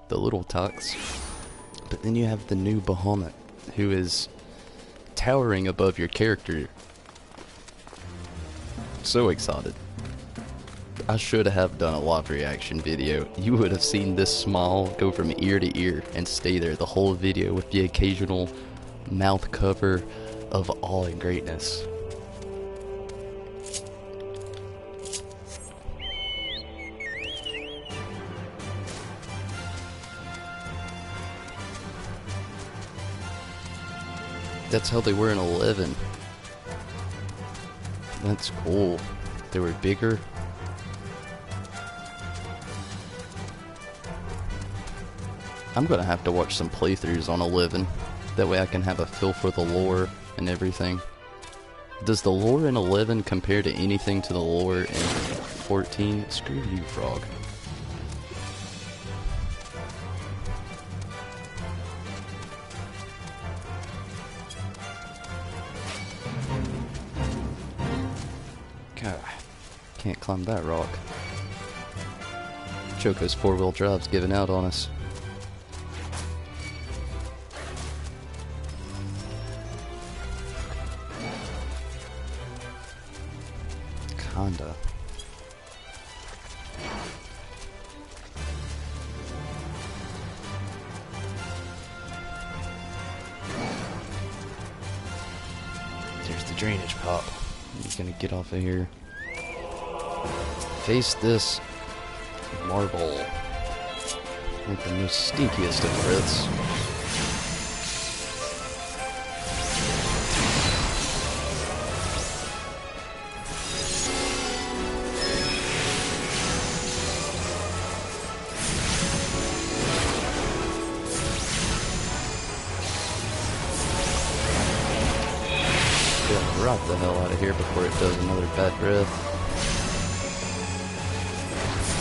the little Tucks, but then you have the new Bahamut, who is towering above your character. So excited. I should have done a live reaction video. You would have seen this smile go from ear to ear and stay there the whole video with the occasional mouth cover of awe and greatness. That's how they were in 11. That's cool. They were bigger. I'm gonna have to watch some playthroughs on 11. That way I can have a feel for the lore and everything. Does the lore in 11 compare to anything to the lore in 14? Screw you, Frog. God, can't climb that rock. Choco's 4-wheel drive's giving out on us. Kinda. There's the drainage pop. He's gonna get off of here. Face this marble with the most stinkiest of breaths. drop the hell out of here before it does another bad breath.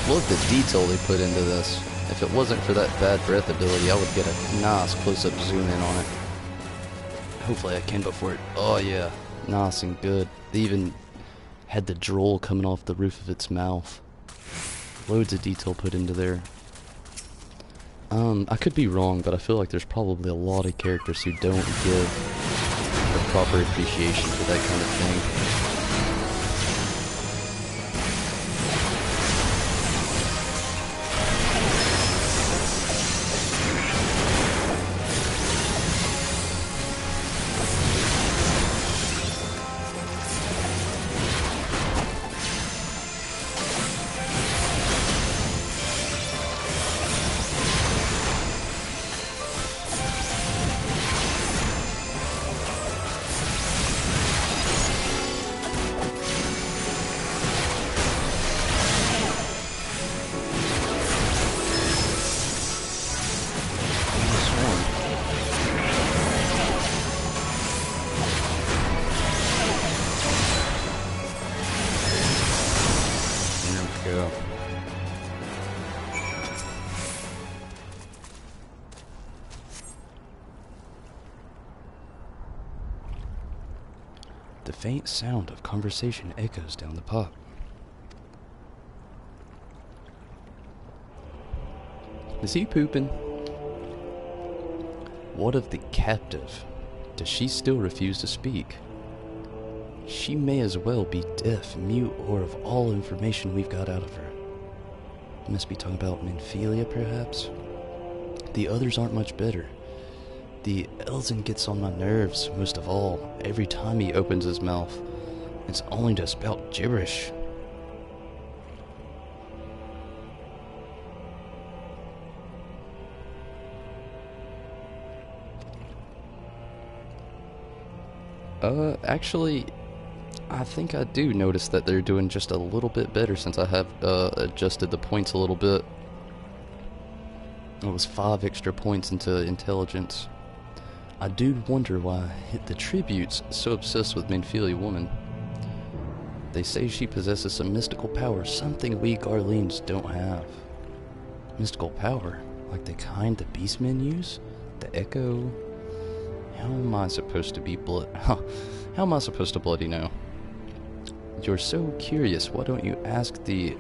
Look at the detail they put into this. If it wasn't for that bad breath ability, I would get a nice close-up zoom in on it. Hopefully I can before it... Oh yeah, nice and good. They even had the drool coming off the roof of its mouth. Loads of detail put into there. I could be wrong, but I feel like there's probably a lot of characters who don't give the proper appreciation for that kind of thing. The faint sound of conversation echoes down the pop. Is he pooping? What of the captive? Does she still refuse to speak? She may as well be deaf, mute, or of all information we've got out of her. Must be talking about Minfilia, perhaps? The others aren't much better. The Elzen gets on my nerves, most of all, every time he opens his mouth. It's only to spout gibberish. Actually, I think I do notice that they're doing just a little bit better since I have, adjusted the points a little bit. It was 5 extra points into intelligence. I do wonder why the tribute's so obsessed with Minfilia woman. They say she possesses some mystical power, something we Garleans don't have. Mystical power? Like the kind the beastmen use? The echo? How am I supposed to be How am I supposed to bloody know? You're so curious, why don't you ask the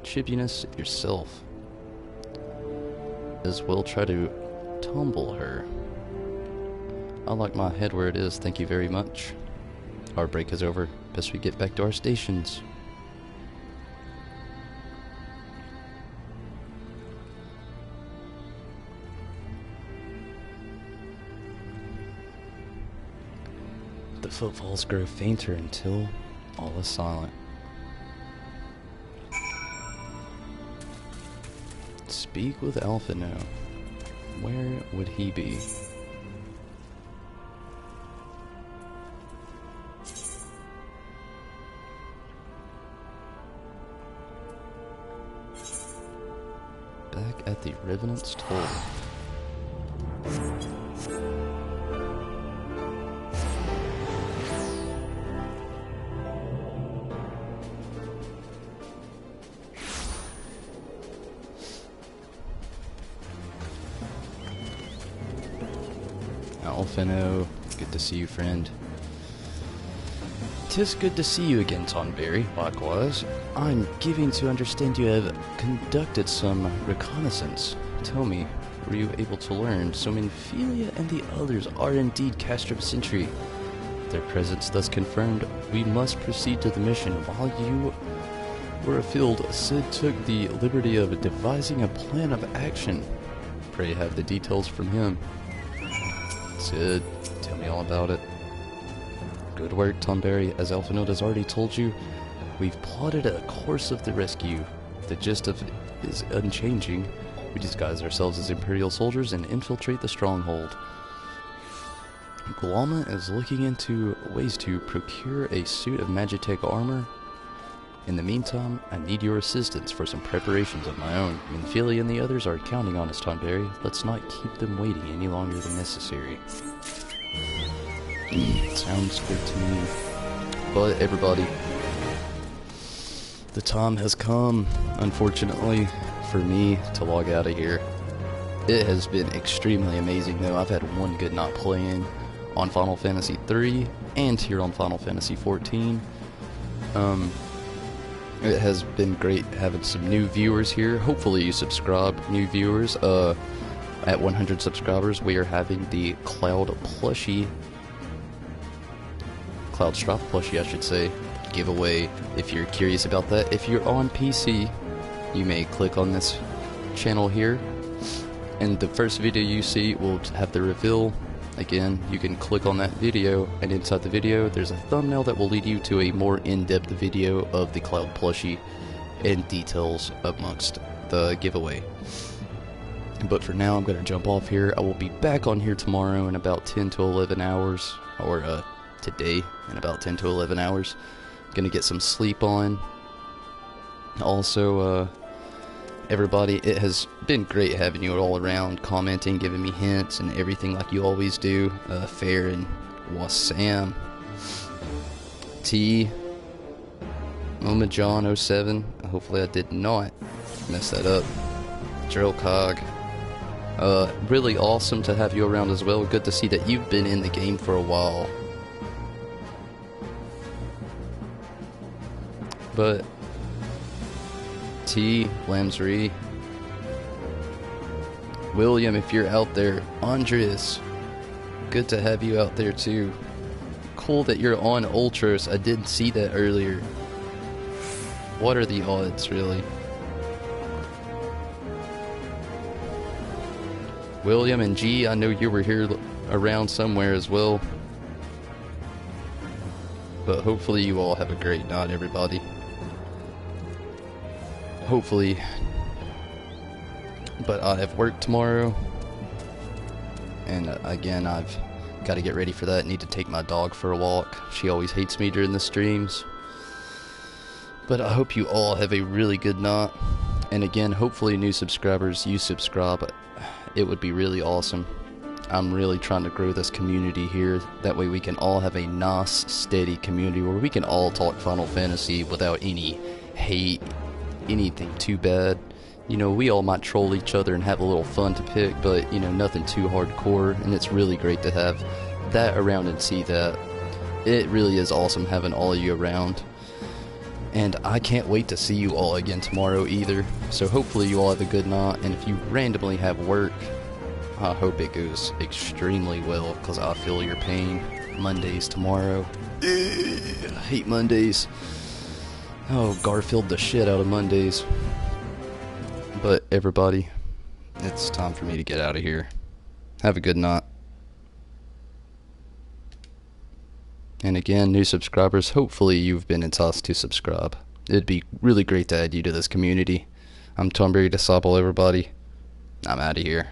tribunus yourself? As well try to tumble her. I like my head where it is, thank you very much. Our break is over. Best we get back to our stations. The footfalls grow fainter until all is silent. Speak with Alpha now. Where would he be? Back at the Revenant's Toll. Alphino, good to see you, friend. 'Tis good to see you again, Tonberry. Likewise. I'm giving to understand you have conducted some reconnaissance. Tell me, were you able to learn so Minfilia and the others are indeed Castrum Sentry? Their presence thus confirmed, we must proceed to the mission. While you were afield, Sid took the liberty of devising a plan of action. Pray have the details from him. Sid, tell me all about it. Good work, Tonberry. As Alphinote has already told you, we've plotted a course of the rescue. The gist of it is unchanging. We disguise ourselves as Imperial soldiers and infiltrate the stronghold. Glama is looking into ways to procure a suit of Magitech armor. In the meantime, I need your assistance for some preparations of my own. Minfilia and the others are counting on us, Tonberry. Let's not keep them waiting any longer than necessary. Sounds good to me. But everybody, the time has come, unfortunately, for me to log out of here. It has been extremely amazing though. I've had one good night playing on Final Fantasy XIII and here on Final Fantasy XIV. It has been great having some new viewers here. Hopefully you subscribe, new viewers. At 100 subscribers, we are having the Cloud Stripe plushie, I should say, giveaway. If you're curious about that, if you're on PC, you may click on this channel here, and the first video you see will have the reveal. Again, you can click on that video, and inside the video there's a thumbnail that will lead you to a more in-depth video of the Cloud plushie and details amongst the giveaway. But for now, I'm going to jump off here. I will be back on here tomorrow in about 10 to 11 hours, or today in about 10 to 11 hours. Gonna get some sleep on. Also, everybody, it has been great having you all around, commenting, giving me hints, and everything like you always do. Fair and Wassam, T, Omajon07. Hopefully I did not mess that up. Drillcog. Really awesome to have you around as well. Good to see that you've been in the game for a while. But T, Lamsree, William, if you're out there, Andres, good to have you out there too. Cool that you're on Ultras. I didn't see that earlier. What are the odds, really? William and G, I know you were here around somewhere as well. But hopefully you all have a great night, everybody. Hopefully. But I have work tomorrow. And again, I've got to get ready for that. Need to take my dog for a walk. She always hates me during the streams. But I hope you all have a really good night. And again, hopefully new subscribers, you subscribe. It would be really awesome. I'm really trying to grow this community here. That way we can all have a nice, steady community where we can all talk Final Fantasy without any hate, anything too bad. You know, we all might troll each other and have a little fun to pick, but, you know, nothing too hardcore. And it's really great to have that around and see that. It really is awesome having all of you around. And I can't wait to see you all again tomorrow either. So hopefully you all have a good night. And if you randomly have work, I hope it goes extremely well, because I feel your pain. Mondays tomorrow. I hate Mondays. Oh, Garfield the shit out of Mondays. But everybody, it's time for me to get out of here. Have a good night. And again, new subscribers, hopefully you've been enticed to subscribe. It'd be really great to add you to this community. I'm Tomberry Disciple, everybody. I'm out of here.